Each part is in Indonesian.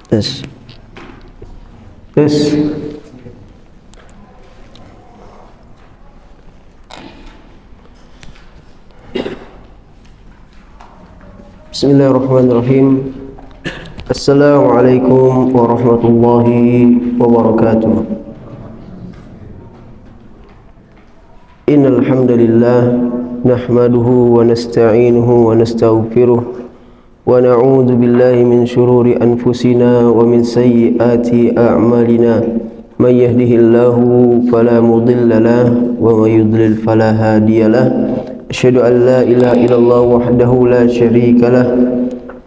Tes. Tes. Bismillahirrahmanirrahim. Assalamualaikum warahmatullahi wabarakatuh. Innal hamdalillah nahmaduhu wa nasta'inuhu wa nastaghfiruh wa na'udzu billahi min shururi anfusina wa min sayyiati a'malina. May yahdihillahu fala mudilla lahu wa may yudlil fala hadiya lahu. Asyhadu an la ilaha illallah wahdahu la syarika lah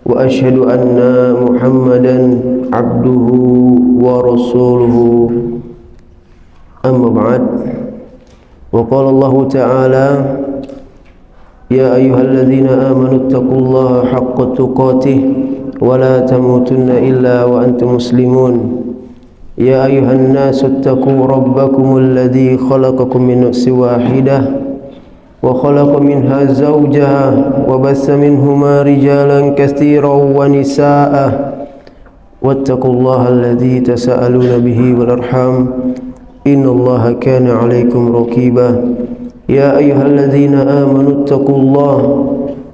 wa asyhadu anna Muhammadan abduhu wa rasuluhu. Amma ba'd. Wa qala Allah ta'ala ya ayyuhalladzina amanu taqullaha haqqa tuqatih wa la tamutunna illa wa antum muslimun. Ya ayyuhan nasu taqu rabbakumul ladzi khalaqakum min nafsin wahidah وخلق منها زوجها وبث منهما رجالا كثيرا ونساء واتقوا الله الذي تساءلون به والأرحام إن الله كان عليكم رقيبا يا أيها الذين آمنوا اتقوا الله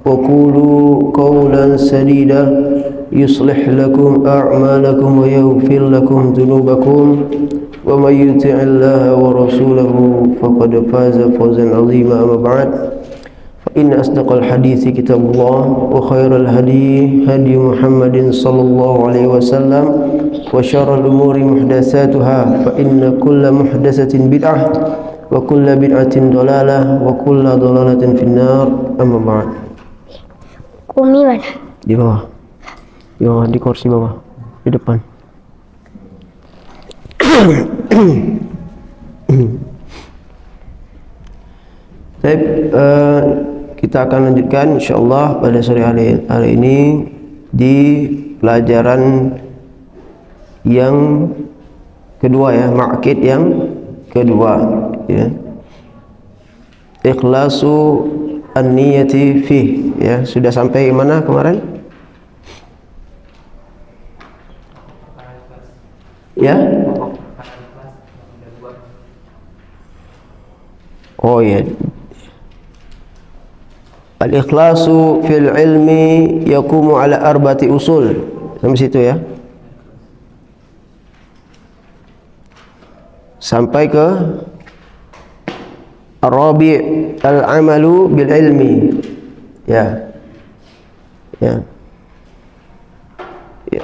وقولوا قولا سديدا يصلح لكم أعمالكم ويغفر لكم ذنوبكم ومن يطع الله ورسوله فقد فاز فوزا عظيما. أما بعد فإن أصدق الحديث كتاب الله وخير الهدي هدي محمد صلى الله عليه وسلم وشر الأمور محدثاتها فإن كل محدثة بدعة وكل بدعة ضلالة وكل ضلالة في النار. أما بعد. Umi mana? Di bawah. Di bawah, di kursi bawah, di depan. Baik, kita akan lanjutkan insyaallah pada sore hari ini di pelajaran yang kedua ya, ma'qid yang kedua ya. Ikhlasu an-niyati fi ya. Sudah sampai mana kemarin? Ya? Oh ya. Al-ikhlasu fil ilmi yaqumu ala arba'ati usul. Sampai situ ya. Sampai ke Ar-rabi' al-amalu bil ilmi. Ya. Ya.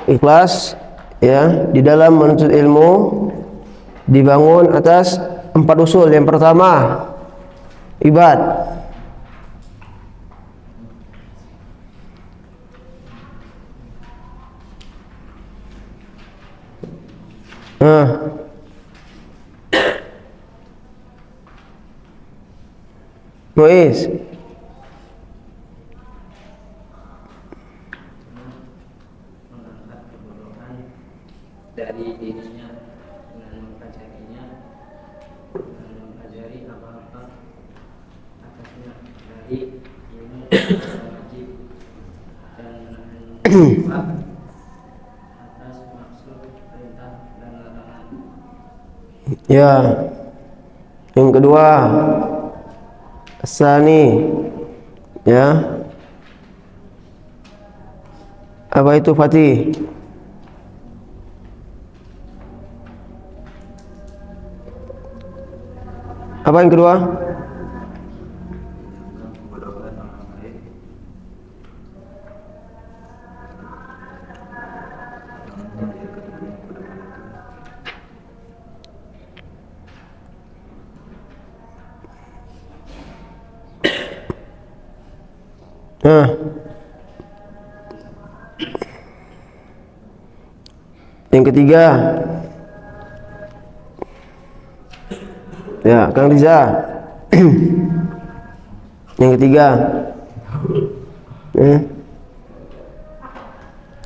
Ikhlas ya di dalam menuntut ilmu dibangun atas 4 usul. Yang pertama ibad, Muiz dari dirinya dengan mempelajarinya dan mempelajari apa-apa atasnya dari ilmu wajib dan menahan atas maksud perintah dan larangan. ya. Yang kedua asani ya. Apa itu Fatih? Apa yang kedua? Nah, yang ketiga, ya Kang Riza. Yang ketiga,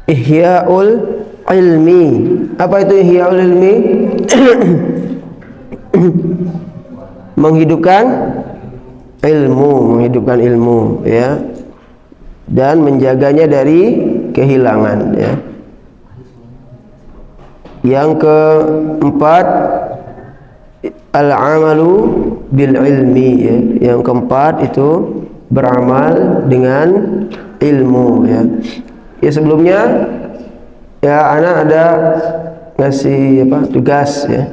Ihya'ul ilmi. Apa itu Ihya'ul ilmi? Menghidupkan ilmu, ya, dan menjaganya dari kehilangan, ya. Yang keempat, al-amalu bil ilmi, ya. Yang keempat itu beramal dengan ilmu, ya. Ya, sebelumnya ya anak ada ngasih tugas, ya,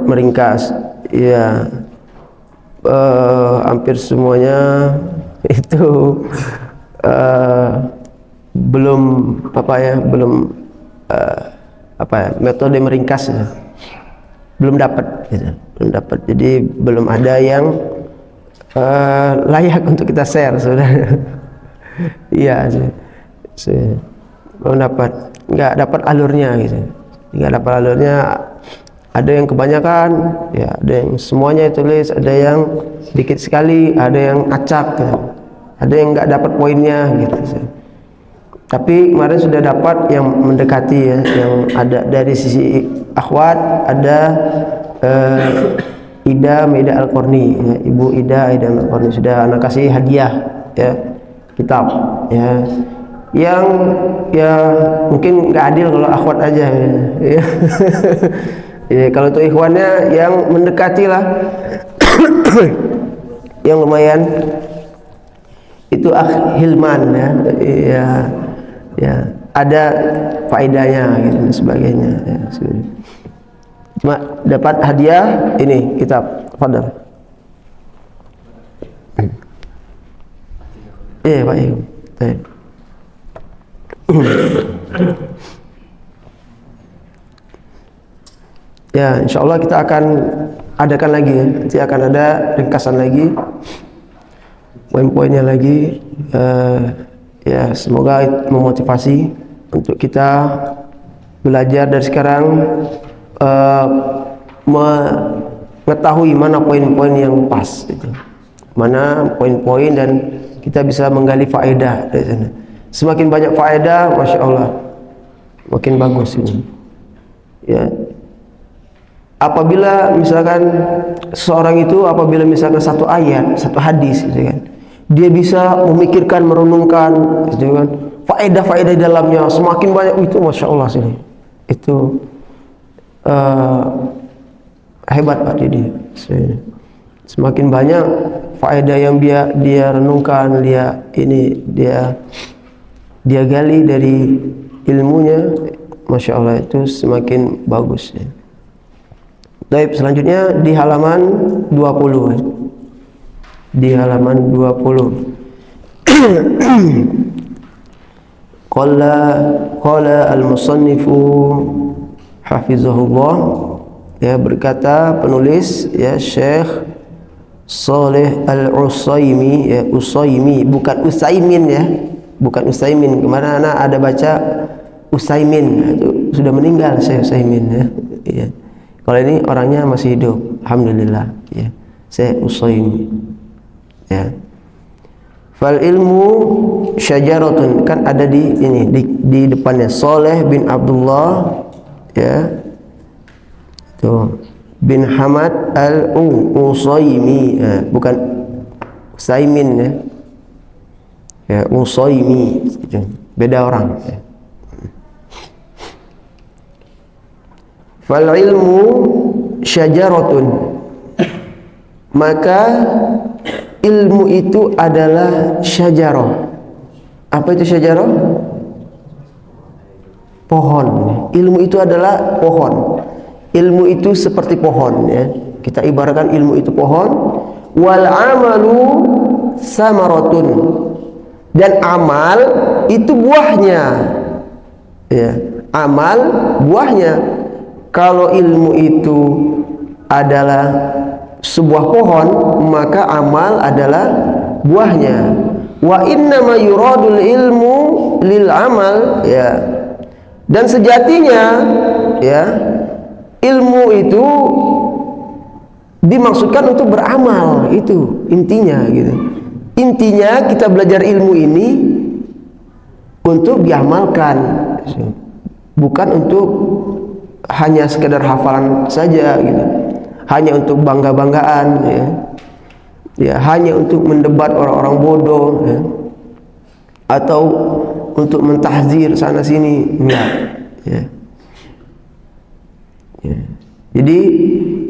meringkas, ya, hampir semuanya itu belum metode meringkas, ya, belum dapat, gitu. Jadi belum ada yang layak untuk kita share, saudara. Iya, belum dapat, nggak dapat alurnya, gitu. Nggak dapat alurnya. Ada yang kebanyakan, ya, ada yang semuanya tulis, ada yang dikit sekali, ada yang acak, ya. Ada yang nggak dapat poinnya, gitu. Tapi kemarin sudah dapat yang mendekati, ya, yang ada dari sisi akhwat, ada Ida Maida Al-Qarni, ya, Ibu Ida Al-Qarni sudah anak kasih hadiah, ya, kitab, ya, yang ya mungkin nggak adil kalau akhwat aja, ya. Ya, kalau untuk ikhwannya yang mendekati lah, yang lumayan itu Hilman, ya, ya, ya, ada faedahnya, gitu, dan sebagainya, ya. Cuma dapat hadiah ini kitab, Fadal. Iya, Pak. Ya, insya Allah kita akan adakan lagi, ya. Nanti akan ada ringkasan lagi, poin-poinnya lagi. Ya, semoga memotivasi untuk kita belajar dari sekarang, mengetahui mana poin-poin yang pas, gitu. Mana poin-poin, dan kita bisa menggali faedah dari sana. Semakin banyak faedah, masya Allah, makin bagus ini. Ya. Apabila misalkan seorang itu, apabila misalkan satu ayat, satu hadis, gitu kan, dia bisa memikirkan, merenungkan, gitu kan, faedah-faedah di dalamnya semakin banyak, itu masya Allah sini. Itu hebat Pak Didi. Semakin banyak faedah yang dia renungkan, dia gali dari ilmunya, masya Allah, itu semakin bagus, ya. Baik, selanjutnya di halaman 20. Di halaman 20. Qala al-musannifu hafizahullah, ya, berkata penulis, ya, Syekh Saleh Al-Utsaimin, ya, Utsaimin, bukan Utsaimin, ya, bukan Utsaimin. Kemarin anak ada baca Utsaimin, itu sudah meninggal Syekh Utsaimin, ya. Ya. Kalau ini orangnya masih hidup, alhamdulillah, ya, Syekh Utsaimin, ya. Fal ilmu syajaratun, kan ada di ini, di depannya Saleh bin Abdullah, ya, tuh, bin Hamad Al-Utsaimin, ya, bukan Utsaimin, ya, ya, Utsaimin, gitu. Beda orang, ya. Fal ilmu syajaratun, maka ilmu itu adalah syajarah. Apa itu syajarah? Pohon. Ilmu itu adalah pohon. Ilmu itu seperti pohon, ya. Kita ibaratkan ilmu itu pohon. Wal amalu samaratun, dan amal itu buahnya, ya. Amal buahnya. Kalau ilmu itu adalah sebuah pohon, maka amal adalah buahnya. Wa innama yuradul ilmu lil amal, ya. Dan sejatinya, ya, ilmu itu dimaksudkan untuk beramal, itu intinya gitu. Intinya kita belajar ilmu ini untuk diamalkan, bukan untuk hanya sekedar hafalan saja gitu. Hanya untuk bangga-banggaan, ya. Ya, hanya untuk mendebat orang-orang bodoh, ya. Atau untuk mentahzir sana sini, enggak, ya. Ya. Jadi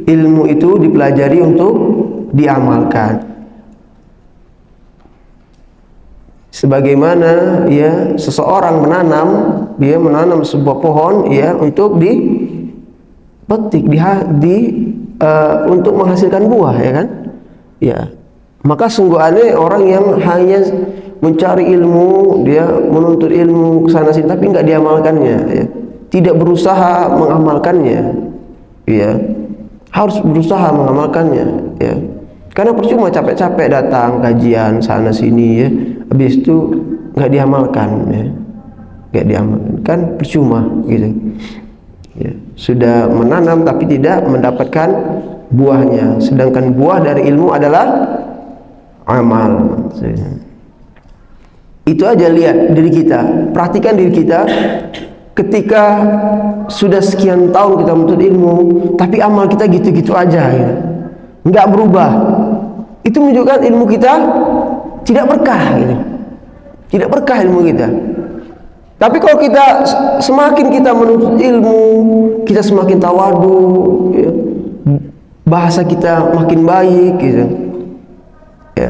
ilmu itu dipelajari untuk diamalkan. Sebagaimana, ya, seseorang menanam, dia menanam sebuah pohon, ya, untuk dipetik, untuk menghasilkan buah, ya kan? Ya. Maka sungguh aneh orang yang hanya mencari ilmu, dia menuntut ilmu ke sana sini tapi enggak diamalkannya, ya. Tidak berusaha mengamalkannya, ya. Harus berusaha mengamalkannya, ya. Karena percuma capek-capek datang kajian sana sini, ya. Habis itu enggak diamalkan, ya. Enggak diamalkan, kan percuma gitu. Ya. Sudah menanam tapi tidak mendapatkan buahnya. Sedangkan buah dari ilmu adalah amal. Itu aja, lihat diri kita, perhatikan diri kita. Ketika sudah sekian tahun kita menuntut ilmu, tapi amal kita gitu-gitu aja, ya, nggak berubah. Itu menunjukkan ilmu kita tidak berkah, gitu. Tidak berkah ilmu kita. Tapi kalau kita semakin kita menuntut ilmu, kita semakin tawadu, ya, bahasa kita makin baik, gitu. Ya.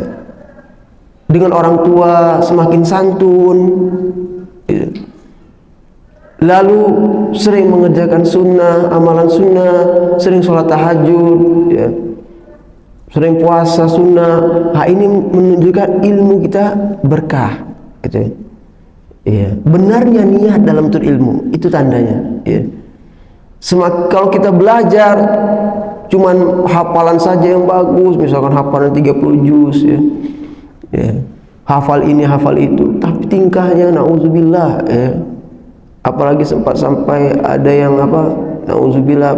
Dengan orang tua semakin santun, ya. Lalu sering mengerjakan sunnah, amalan sunnah, sering sholat tahajud, ya. Sering puasa sunnah. Nah, ini menunjukkan ilmu kita berkah, gitu. Ya. Benarnya niat dalam menuntut ilmu, itu tandanya, ya. Kalau kita belajar cuman hafalan saja yang bagus, misalkan hafalan 30 juz, ya. Ya. Hafal ini, hafal itu, tapi tingkahnya naudzubillah, ya. Apalagi sempat sampai ada yang naudzubillah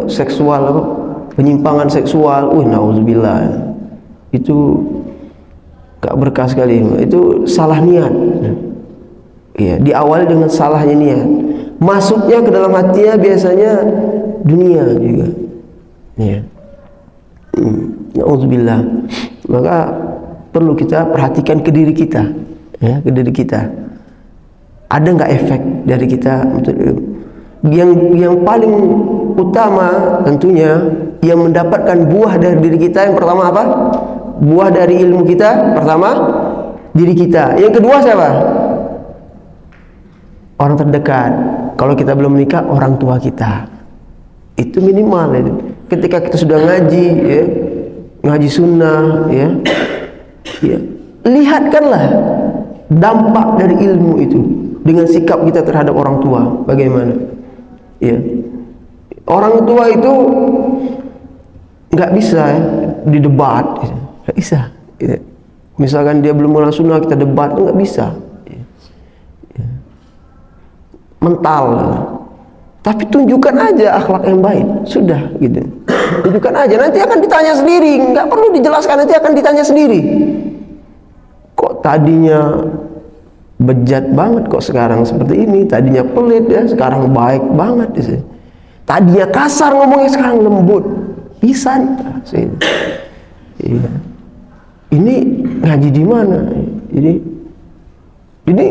seksual, penyimpangan seksual, naudzubillah. Itu gak berkah sekali, itu salah niat. Ya, diawali dengan salahnya niat. Masuknya ke dalam hatinya biasanya dunia juga. Ya. Naudzubillah. Maka perlu kita perhatikan ke diri kita, ya, ke diri kita. Ada nggak efek dari kita untuk yang paling utama tentunya yang mendapatkan buah dari diri kita, yang pertama apa? Buah dari ilmu kita, pertama diri kita. Yang kedua siapa? Orang terdekat. Kalau kita belum menikah, orang tua kita. Itu minimal, ya. Ketika kita sudah ngaji, ya, ngaji sunnah, ya, ya, lihatkanlah dampak dari ilmu itu dengan sikap kita terhadap orang tua bagaimana, ya. Orang tua itu nggak bisa, ya, didebat, ya. Nggak bisa, ya. Misalkan dia belum mulai sunnah kita debat, nggak bisa, ya. Ya. Mental. Tapi tunjukkan aja akhlak yang baik, sudah gitu. Tunjukkan aja, nanti akan ditanya sendiri, nggak perlu dijelaskan, nanti akan ditanya sendiri. Kok tadinya bejat banget, kok sekarang seperti ini? Tadinya pelit, ya, sekarang baik banget, ya. Tadinya kasar ngomongnya, sekarang lembut, pisan. Iya. Ini ngaji di mana? Jadi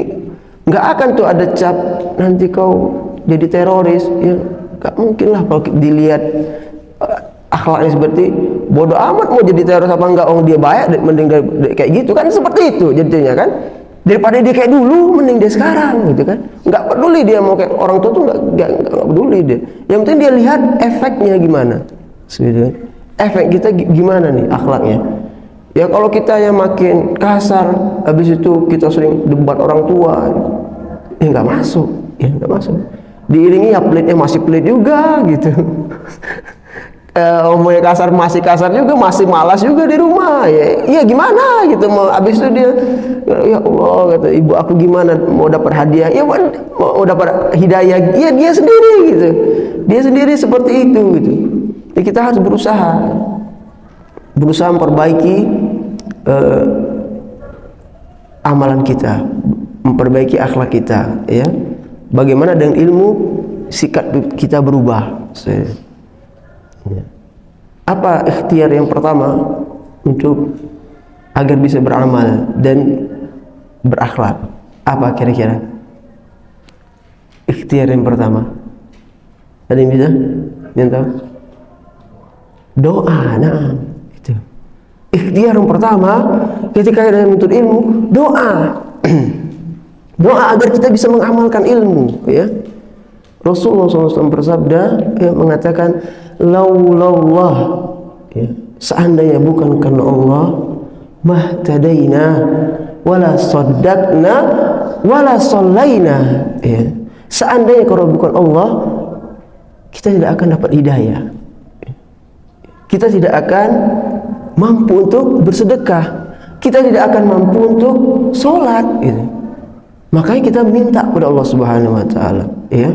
nggak akan tuh ada cap nanti kau jadi teroris, ya. Gak mungkin lah kalau dilihat akhlaknya seperti bodoh amat mau jadi teroris apa enggak, dia baik, mending dia kayak gitu kan, seperti itu jadinya kan, daripada dia kayak dulu mending dia sekarang gitu kan. Nggak peduli dia mau kayak orang tua tuh, nggak peduli dia, yang penting dia lihat efeknya gimana, gitu. Efek kita gimana nih akhlaknya. Ya kalau kita yang makin kasar, habis itu kita sering debat orang tua, ya nggak masuk, ya nggak masuk. Diiringi ya pelitnya masih pelit juga gitu. omongnya kasar, masih kasar juga, masih malas juga di rumah ya. Iya gimana gitu, mau habis itu dia ya Allah kata ibu aku gimana mau dapat hadiah ya, mau dapat hidayah ya dia sendiri gitu, dia sendiri seperti itu gitu. Ya, kita harus berusaha memperbaiki amalan kita, memperbaiki akhlak kita ya. Bagaimana dengan ilmu sikap kita berubah. Apa ikhtiar yang pertama untuk agar bisa beramal dan berakhlak? Apa kira-kira ikhtiar yang pertama? Ada yang bisa? Yang tahu? Doa. Nah, itu ikhtiar yang pertama ketika kita menuntut ilmu. Doa. Doa agar kita bisa mengamalkan ilmu ya. Rasulullah SAW bersabda ya, mengatakan laulallah ya, seandainya bukan karena Allah mahtadaina wala saddaqna wala sallaina ya. Seandainya kalau bukan Allah kita tidak akan dapat hidayah, kita tidak akan mampu untuk bersedekah, kita tidak akan mampu untuk sholat gitu. Makanya kita minta kepada Allah Subhanahu wa taala ya.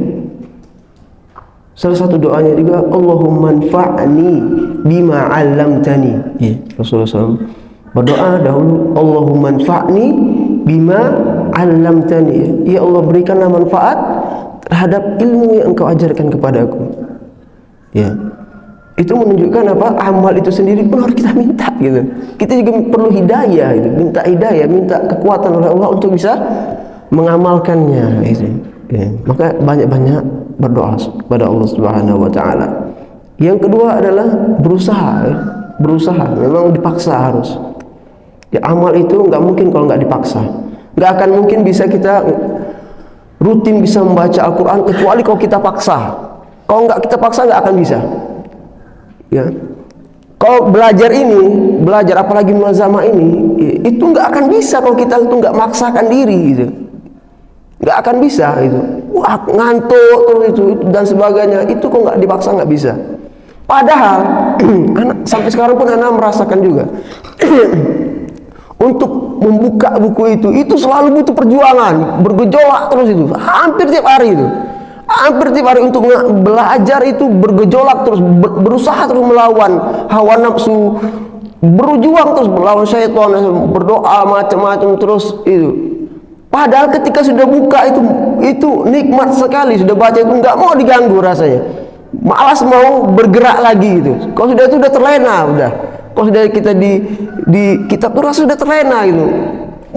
Salah satu doanya juga Allahumma anfa'ni bima 'allamtani. Ya, Rasulullah SAW berdoa dahulu Allahumma anfa'ni bima 'allamtani. Ya Allah berikanlah manfaat terhadap ilmu yang Engkau ajarkan kepadaku. Ya. Itu menunjukkan apa? Amal itu sendiri pun harus kita minta gitu. Kita juga perlu hidayah gitu. Minta hidayah, minta kekuatan oleh Allah untuk bisa mengamalkannya gitu. Ya. Maka banyak-banyak berdoa kepada Allah Subhanahu wa taala. Yang kedua adalah berusaha ya. Berusaha, memang dipaksa harus. Ya, amal itu nggak mungkin kalau nggak dipaksa. Nggak akan mungkin bisa kita rutin bisa membaca Al-Quran kecuali kalau kita paksa. Kalau nggak kita paksa nggak akan bisa. Ya. Kalau belajar apalagi mulazamah ini, itu nggak akan bisa kalau kita itu nggak maksakan diri gitu. Nggak akan bisa itu. Wah, ngantuk terus itu dan sebagainya, itu kok nggak dipaksa nggak bisa. Padahal anak sampai sekarang pun anak merasakan juga untuk membuka buku itu selalu butuh perjuangan, bergejolak terus itu, hampir tiap hari itu, hampir tiap hari untuk belajar itu bergejolak terus, berusaha terus melawan hawa nafsu, berjuang terus melawan syaitan, berdoa macam-macam terus itu. Padahal ketika sudah buka itu nikmat sekali, sudah baca itu nggak mau diganggu rasanya, malas mau bergerak lagi gitu. Kalau sudah itu udah terlena udah. Kalau sudah kita di kitab itu rasa sudah terlena gitu,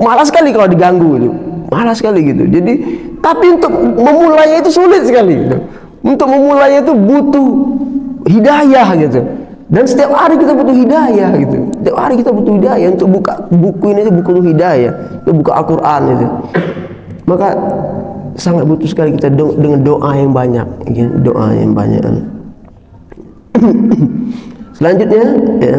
malas sekali kalau diganggu gitu, malas sekali gitu. Jadi tapi untuk memulainya itu sulit sekali gitu. Untuk memulainya itu butuh hidayah gitu. Dan setiap hari kita butuh hidayah gitu. Setiap hari kita butuh hidayah untuk buka buku ini, itu butuh hidayah, untuk buka Al-Quran itu. Maka sangat butuh sekali kita dengan doa yang banyak, ya, doa yang banyak. Selanjutnya, ya.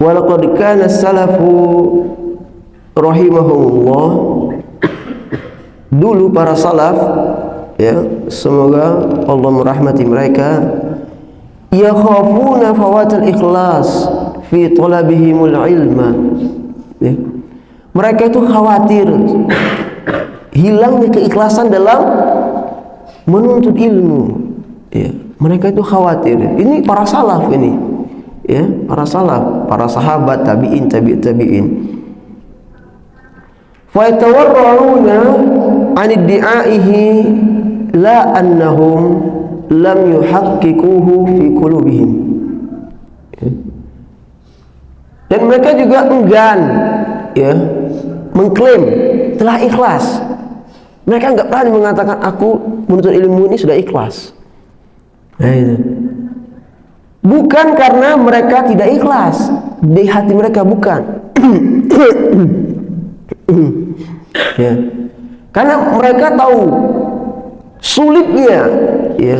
Walaqad kana as-salafu rahimahumullah, dulu para salaf ya, semoga Allah merahmati mereka, yakhafuna fawatal ikhlas fi talabihimul ilma ya. Mereka itu khawatir hilangnya keikhlasan dalam menuntut ilmu ya. Mereka itu khawatir. Ini para salaf ini ya, para salaf, para sahabat, tabi'in, tabi'in. Fa yatawarra'una 'an iddi'aihi la annahum lam yuhaqqiquhu fi qulubihim. Dan mereka juga enggan ya mengklaim telah ikhlas. Mereka enggak berani mengatakan aku menuntut ilmu ini sudah ikhlas. Nah, itu. Bukan karena mereka tidak ikhlas di hati mereka, bukan. Ya. Karena mereka tahu sulitnya ya,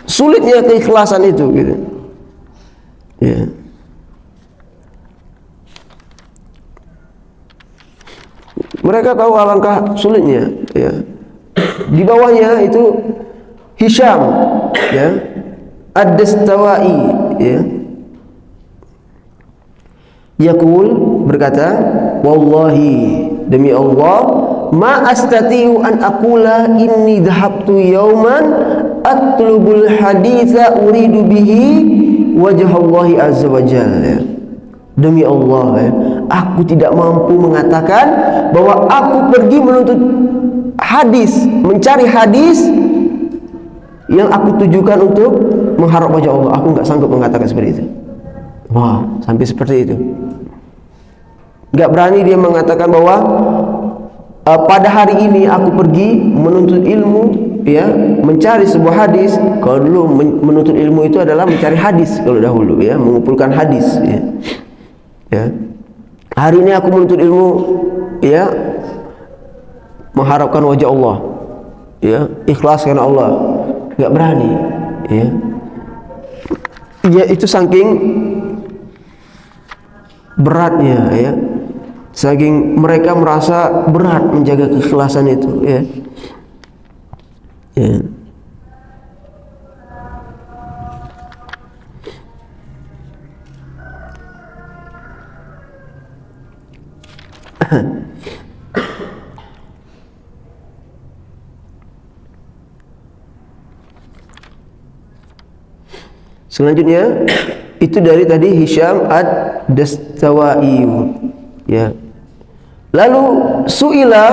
sulitnya keikhlasan itu gitu. Ya. Mereka tahu alangkah sulitnya ya. Di bawahnya itu Hisham ya Ad-Dastawai ya yaqul berkata, wallahi demi Allah, ma astati'u an aqula inni dhahabtu yawman atlubul haditha uridu bihi wajah Allah azza wa jalla. Demi Allah ya, aku tidak mampu mengatakan bahwa aku pergi menuntut hadis, mencari hadis yang aku tujukan untuk mengharap wajah Allah. Aku nggak sanggup mengatakan seperti itu. Wah, sampai seperti itu. Nggak berani dia mengatakan bahwa pada hari ini aku pergi menuntut ilmu, ya, mencari sebuah hadis. Kalau dulu menuntut ilmu itu adalah mencari hadis kalau dahulu, ya, mengumpulkan hadis. Ya. Ya. Hari ini aku menuntut ilmu, ya, mengharapkan wajah Allah, ya, ikhlas karena Allah. Nggak berani, ya. Ya itu saking beratnya, ya. Saking mereka merasa berat menjaga keikhlasan itu, ya. Ya. Selanjutnya itu dari tadi Hisham Ad-Dastawai, ya. Lalu su'ila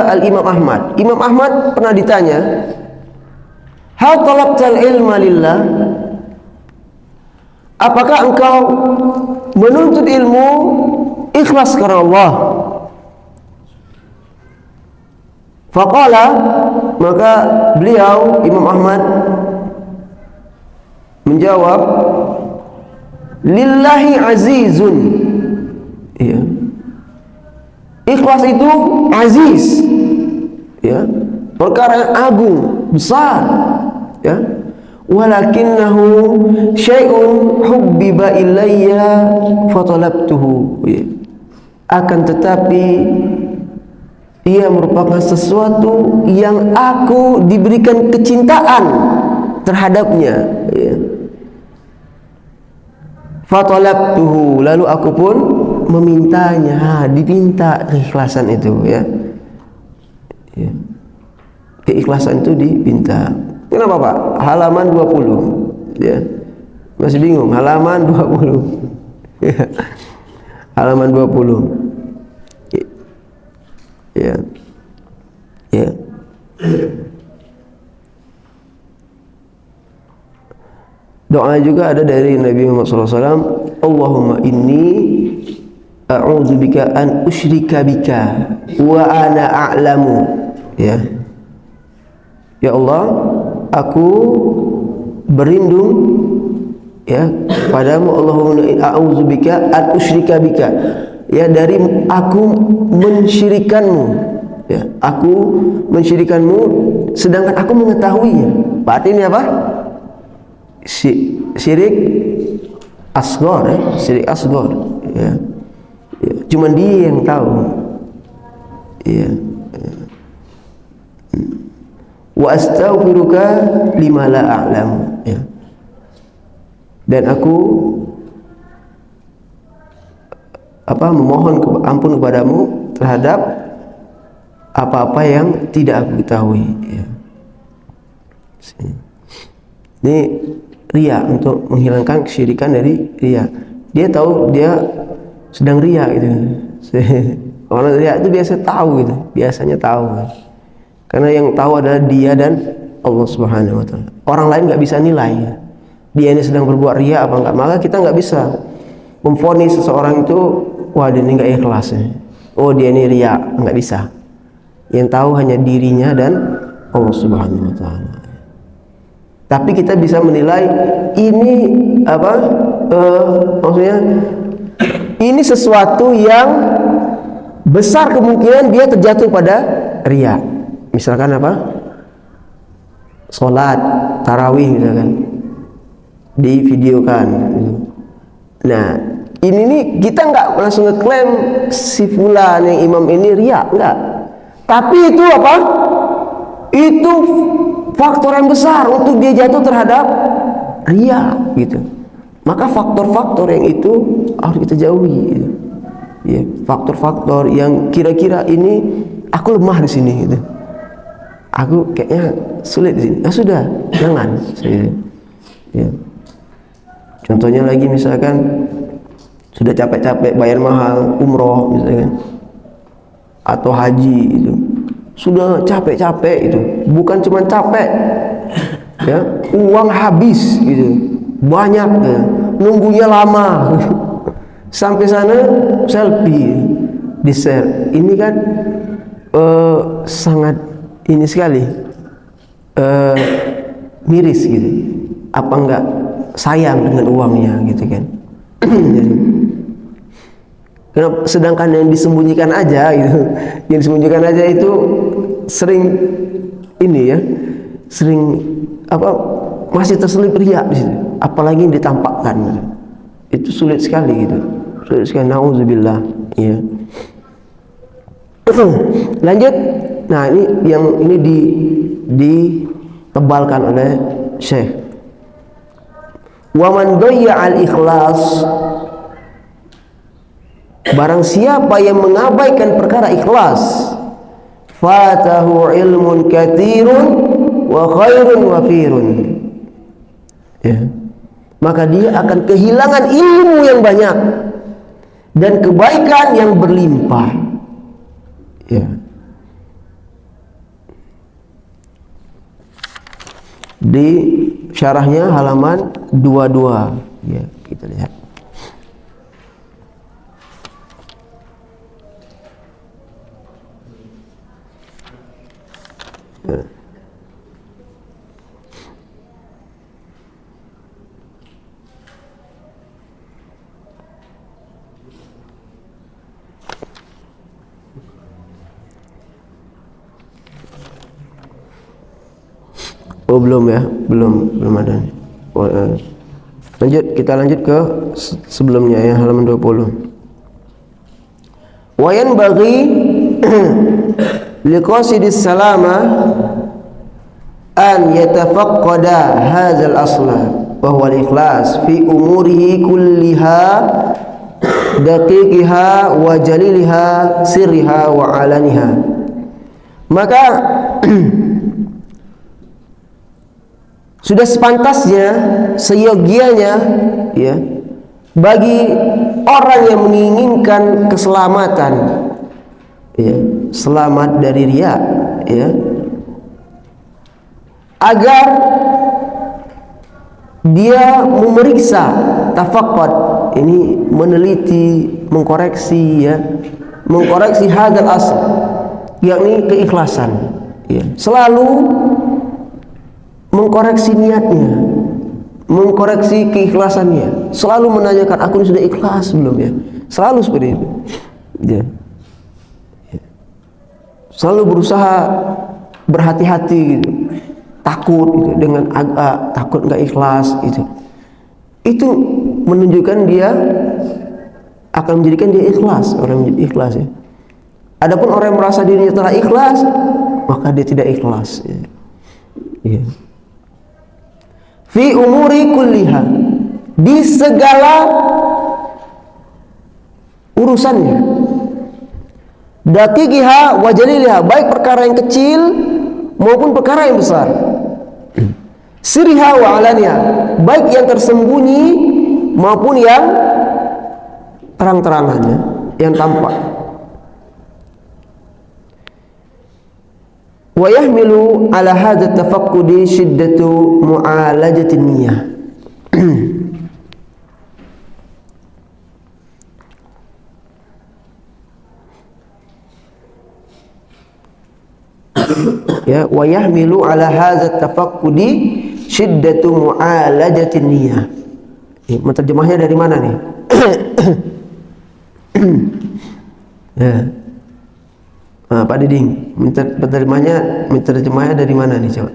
al-Imam Ahmad. Imam Ahmad pernah ditanya, hal talabtal ilma lillah? Apakah engkau menuntut ilmu ikhlas karena Allah? Faqala, maka beliau Imam Ahmad menjawab, lillahi azizun. Ya. Ikhlas itu aziz, ya, perkara yang agung, besar, ya. Walakinnahu syai'un hubbiba ilayya fatalabtuhu, ya. Akan tetapi ia merupakan sesuatu yang aku diberikan kecintaan terhadapnya, ya. Fatalabtuhu, lalu aku pun memintanya, dipinta keikhlasan itu, ya. Ya. Keikhlasan itu dipinta. Kenapa Pak? Halaman 20, ya. Masih bingung? Halaman 20. Ya. Halaman 20. Ya. Ya. Doa juga ada dari Nabi Muhammad SAW. Allahumma inni a'udzubika an usyrika bika wa ana a'lamu. Ya. Ya Allah, aku berlindung, ya, padamu. Allahumma a'udzubika an usyrika bika, ya, dari aku mensyirikanmu, ya, aku mensyirikanmu sedangkan aku mengetahuinya. Berarti ini apa? Syirik asghar, ya, syirik asghar, ya. Ya, cuman dia yang tahu, ya. Wa astaghfiruka lima la a'lam, ya. Dan aku memohon ampun kepadamu terhadap apa-apa yang tidak aku ketahui, ya. Ini riya, untuk menghilangkan kesyirikan dari riya. Dia tahu dia sedang riya gitu. Orang riya itu biasa tahu gitu, biasanya tahu. Karena yang tahu adalah dia dan Allah Subhanahu wa taala. Orang lain nggak bisa nilai, ya. Dia ini sedang berbuat riya apa enggak. Maka kita nggak bisa memvonis seseorang itu, wah dia ini nggak ikhlas, ya. Oh dia ini riya, nggak bisa. Yang tahu hanya dirinya dan Allah Subhanahu wa taala. Tapi kita bisa menilai ini apa, maksudnya ini sesuatu yang besar kemungkinan dia terjatuh pada riya. Misalkan apa? Sholat tarawih misalkan divideokan. Nah ini nih kita nggak langsung ngeklaim si fulan yang imam ini riya, enggak. Tapi itu apa? Itu faktor yang besar untuk dia jatuh terhadap riya gitu. Maka faktor-faktor yang itu harus kita jauhi gitu. Ya, faktor-faktor yang kira-kira ini aku lemah di sini gitu. Aku kayaknya sulit di sini. Ah sudah, jangan. Ya. Contohnya lagi misalkan sudah capek-capek bayar mahal umroh misalkan atau haji itu. Sudah capek-capek itu, bukan cuma capek ya, uang habis gitu. Banyak ya. Nunggunya lama. Sampai sana selfie di share. Ini kan sangat ini sekali miris gitu. Apa enggak sayang dengan uangnya gitu kan? Sedangkan yang disembunyikan aja gitu, yang disembunyikan aja itu sering ini ya, sering apa masih terselip riya di situ. Apalagi yang ditampakkan gitu. Itu sulit sekali gitu. Sulit sekali, nauzubillah ya. Lanjut. Nah, ini yang ini ditebalkan oleh Syekh. Wa man al ikhlas, barang siapa yang mengabaikan perkara ikhlas, fatahu ilmun katsirun wa khairun wafirun. Ya. Maka dia akan kehilangan ilmu yang banyak dan kebaikan yang berlimpah. Ya. Di syarahnya halaman 22 ya, kita lihat. Ya. Oh belum ya, belum ada. Lanjut, kita lanjut ke sebelumnya ya, halaman 20. Wa yanbaghi liqasidis salama an yatafaqqada hadzal asla wa huwa al-ikhlas fi umurihi kulliha daqiqiha wa jaliliha sirriha wa alaniha. Maka sudah sepantasnya, seyogianya ya, bagi orang yang menginginkan keselamatan ya, selamat dari riya ya, agar dia memeriksa tafaqqud, ini meneliti, mengkoreksi ya, mengkoreksi hadzal asl, yakni keikhlasan ya. Selalu mengkoreksi niatnya, mengkoreksi keikhlasannya, selalu menanyakan aku ini sudah ikhlas belum ya, selalu seperti itu ya. Selalu berusaha berhati-hati gitu, takut gitu, dengan agak takut nggak ikhlas gitu. Itu menunjukkan dia akan menjadikan dia ikhlas, orang menjadi ikhlas ya. Adapun orang yang merasa dirinya telah ikhlas, maka dia tidak ikhlas ya. Ya. Fi umuri kulliha, di segala urusannya, daqiqiha wa jaliliha, baik perkara yang kecil maupun perkara yang besar, sirriha wa alaniha, baik yang tersembunyi maupun yang terang-terangannya, yang tampak. Wa yahmilu ala hadha tafaqqudi shiddatu mu'alajati niyyah. Ya, wa yahmilu ala hadha tafaqqudi shiddatu mu'alajati niyyah. Ya, menterjemahnya dari mana nih? Ya. Pak Diding, menterjemahnya dari mana nih coba?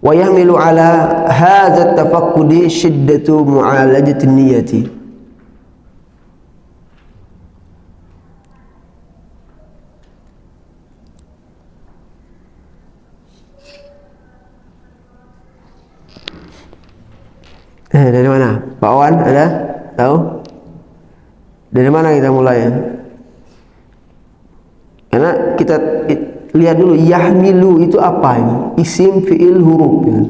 Wa yahmilu ala hadza tafaqqudi shiddatu mu'alajati niyyati. Dari mana? Pak Wan ada? Tahu? Dari mana kita mulai ya? Karena kita lihat dulu yahmilu itu apa ini? Isim, fi'il, huruf ya.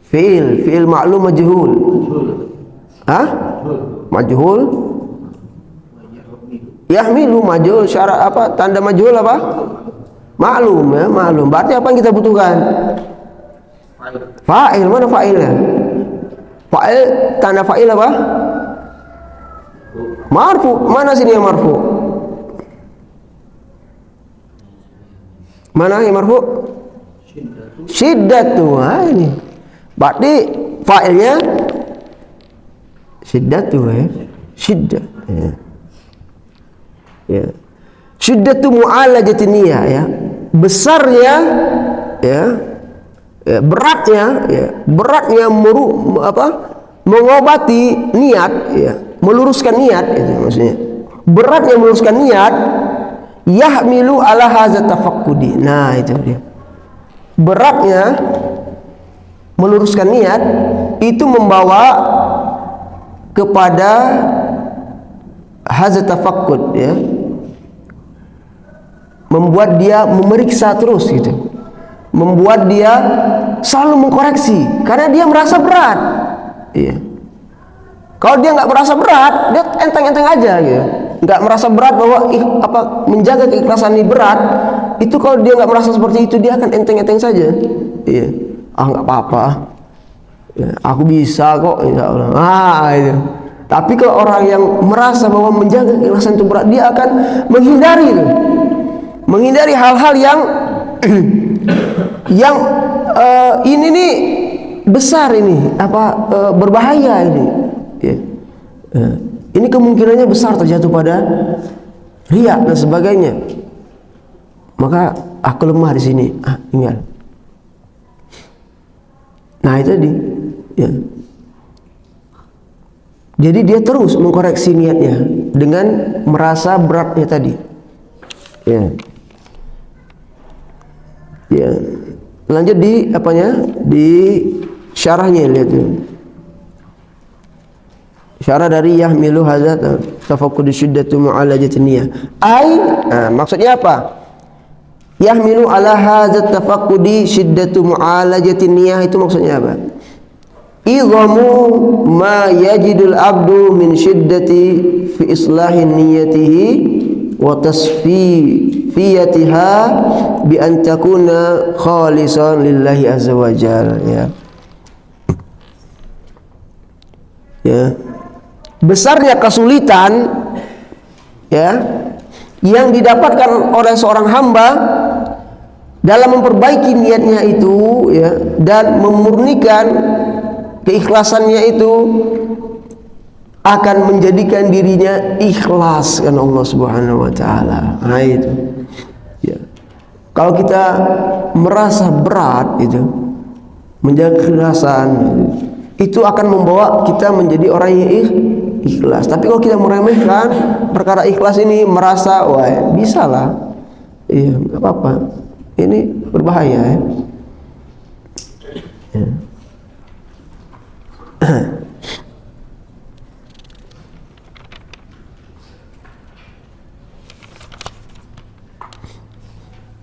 Fi'il ma'lum majhul. Hah? Majhul? Yahmilu majhul, syarat apa? Tanda majhul apa? Maklum ya, maklum. Berarti apa yang kita butuhkan? Fa'il. Mana fa'ilnya? Fa'il, tanda fa'il apa? Marfu. Mana sini yang marfu? Mana yang marfu? Syiddatu. Nah, ini. Berarti fa'ilnya syiddatu ya. Syiddah. Ya. Ya. Syiddatu mu'alajatin niyah ya. Besarnya ya. Ya, beratnya mengobati niat ya, meluruskan niat itu maksudnya. Beratnya meluruskan niat yahmilu ala hadza tafaqqudi. Nah, itu dia. Beratnya meluruskan niat itu membawa kepada hadza tafaqqud ya. Membuat dia memeriksa terus gitu. Membuat dia selalu mengkoreksi karena dia merasa berat. Iya. Kalau dia nggak merasa berat, dia enteng-enteng aja gitu. Nggak merasa berat bahwa menjaga keikhlasan ini berat. Itu kalau dia nggak merasa seperti itu, dia akan enteng-enteng saja. Iya. Nggak apa-apa. Ya, aku bisa kok, insya Allah. Itu. Tapi kalau orang yang merasa bahwa menjaga keikhlasan itu berat, dia akan menghindari itu. Menghindari hal-hal yang ini nih besar ini berbahaya ini ya. Ini kemungkinannya besar terjatuh pada riya dan sebagainya, maka aku lemah di sini tinggal. Nah itu tadi ya. Jadi dia terus mengkoreksi niatnya dengan merasa beratnya tadi ya. Ya. Lanjut di apanya? Di syarahnya lihat tuh. Syarah dari yahmilu hadza tafaqqud syiddatu mu'alajatin niyah. Maksudnya apa? Yahmilu ala hadza tafaqqudi syiddatu mu'alajatin niyah itu maksudnya apa? Idhamu ma yajidul abdu min syiddati fi islahin niyatihi wa tasfiyatiha bi an takuna khalisan lillahi azza wa jalla ya. Ya. Besarnya kesulitan ya yang didapatkan oleh seorang hamba dalam memperbaiki niatnya itu ya dan memurnikan keikhlasannya itu akan menjadikan dirinya ikhlas karena Allah Subhanahu wa taala. Nah itu. Ya. Kalau kita merasa berat itu menjaga keikhlasan itu akan membawa kita menjadi orang yang ikhlas. Tapi kalau kita meremehkan perkara ikhlas ini, merasa wah bisa lah, iya nggak apa-apa, ini berbahaya ya. Ya.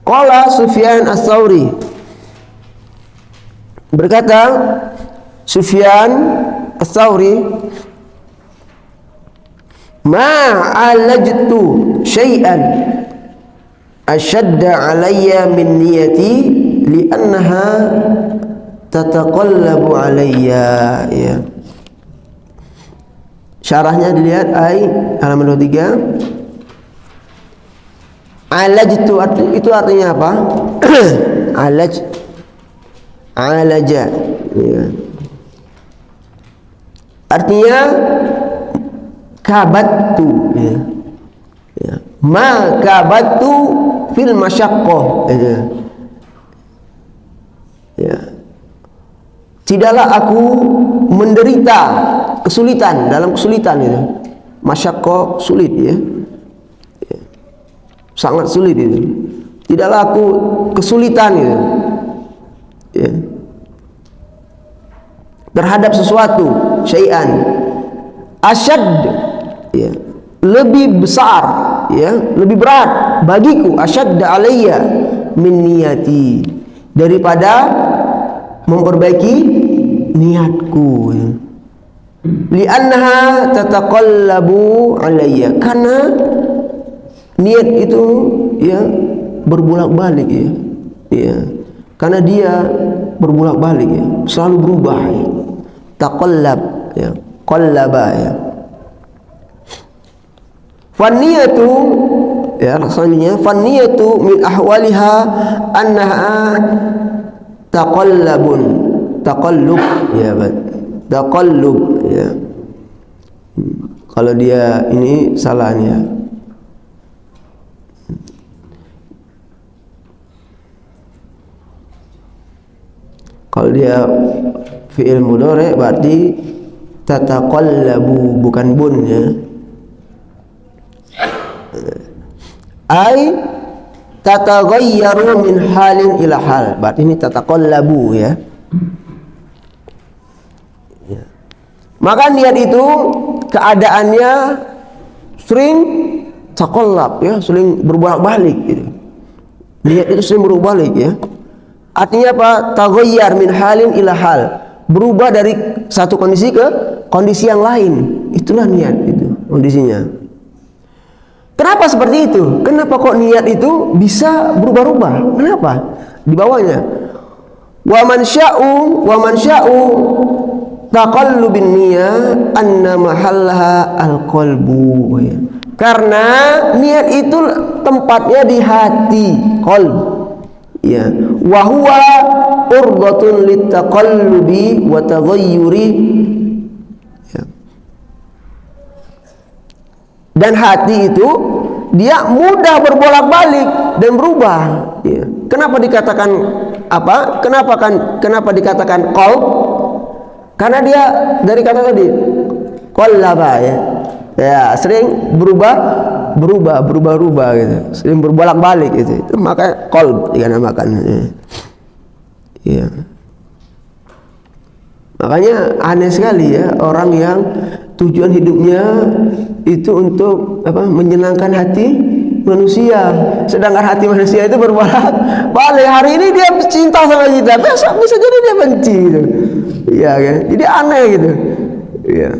Qala Sufyan Ats-Tsauri, berkata Sufyan Ats-Tsauri, ma alajtu syai'an ashadda alayya min niyati li'annaha tataqallabu alayya ya. Syarahnya dilihat halaman 23. Alajtu itu artinya apa? Alaja ya. Artinya kabattu ya. Ya. Ma kabattu fil masyaqqah ya. Ya. Tidaklah aku menderita kesulitan dalam kesulitan itu. Masyaqqah sulit ya. Ya. Sangat sulit itu. Tidaklah aku kesulitan itu. Ya. terhadap sesuatu, syai'an, asyad, ya, lebih besar, ya, lebih berat bagiku, asyadda alayya min niyati, daripada memperbaiki niatku, ya. Li'annaha tataqallabu alayya, karena niat itu, ya, berbolak-balik, ya. Ya, karena dia berbolak-balik, ya, selalu berubah, ya. Taqallab, ya, qallaba, ya. Fanniyatu, ya, selanjutnya fanniyatu min ahwaliha annaha taqallabun, taqallub, ya, taqallub, ya. Kalau dia ini salahnya, kalau dia fi'il mudhari berarti tataqallabu, bukan bun, ya. Ai tataghayyaru min halin ila hal, berarti ini tataqallabu, ya. Ya. Maka niat itu keadaannya sering taqallab, ya, sering berbolak-balik, gitu. Niat itu sering berubah-balik, ya. Artinya apa? Taghayyar min halin ila hal, berubah dari satu kondisi ke kondisi yang lain. Itulah niat itu kondisinya. Kenapa seperti itu? Kenapa kok niat itu bisa berubah-ubah? Kenapa? Di bawahnya, wa man sya'u taqallubin niyyah anna mahallaha al-qalbu. Karena niat itu tempatnya di hati, qalb. Ya, wa huwa urdatun litaqallubi wa taghayyuri. Ya. Dan hati itu dia mudah berbolak-balik dan berubah. Ya. Kenapa dikatakan apa? Kenapa dikatakan qalb? Karena dia dari kata tadi qallaba, ya. Ya, sering berubah gitu, sering berbolak-balik gitu. Itu maka qalb dinamakan. Ya. Makanya aneh sekali, ya, orang yang tujuan hidupnya itu untuk apa? Menyenangkan hati manusia, sedangkan hati manusia itu berbolak-balik. Hari ini dia cinta sama kita, besok bisa jadi dia benci, gitu. Iya kan? Jadi aneh gitu. Iya.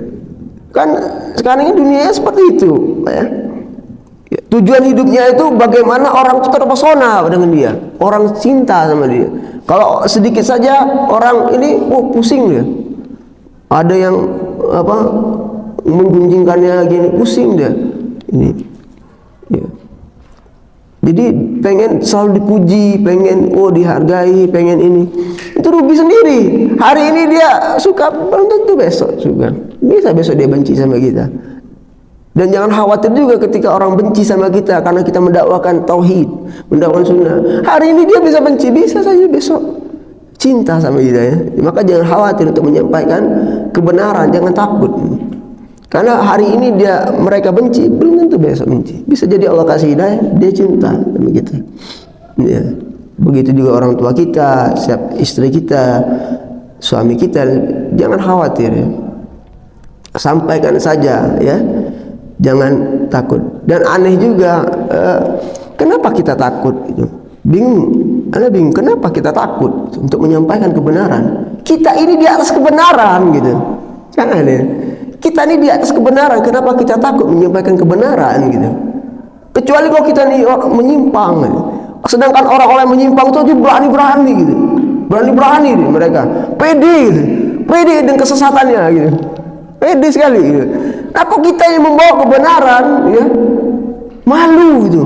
Kan sekarang ini dunianya seperti itu, ya. Ya, tujuan hidupnya itu bagaimana orang itu terpesona dengan dia, orang cinta sama dia. Kalau sedikit saja orang ini, pusing dia. Ada yang apa, menggunjingkannya gini, pusing dia. Ini, ya. Jadi pengen selalu dipuji, pengen dihargai, pengen ini. Itu rugi sendiri. Hari ini dia suka, belum tentu besok suka. Bisa besok dia benci sama kita. Dan jangan khawatir juga ketika orang benci sama kita karena kita mendakwakan tauhid, mendakwakan sunnah. Hari ini dia bisa benci, bisa saja besok cinta sama kita, ya. Maka jangan khawatir untuk menyampaikan kebenaran, jangan takut. Karena hari ini mereka benci, belum tentu besok benci. Bisa jadi Allah kasih hidayah, dia cinta sama kita. Ya. Begitu juga orang tua kita, istri kita, suami kita, jangan khawatir, ya. Sampaikan saja, ya. Jangan takut. Dan aneh juga, kenapa kita takut? Gitu. Bingung. Kenapa kita takut untuk menyampaikan kebenaran? Kita ini di atas kebenaran, gitu. Jangan, ya. Kita ini di atas kebenaran. Kenapa kita takut menyampaikan kebenaran, gitu? Kecuali kalau kita ini menyimpang, gitu. Sedangkan orang-orang yang menyimpang itu berani-berani, gitu. Berani-berani mereka. Pede, gitu. Pede dengan kesesatannya, gitu. Pede sekali, gitu. Apa kita yang membawa kebenaran, ya, malu, gitu,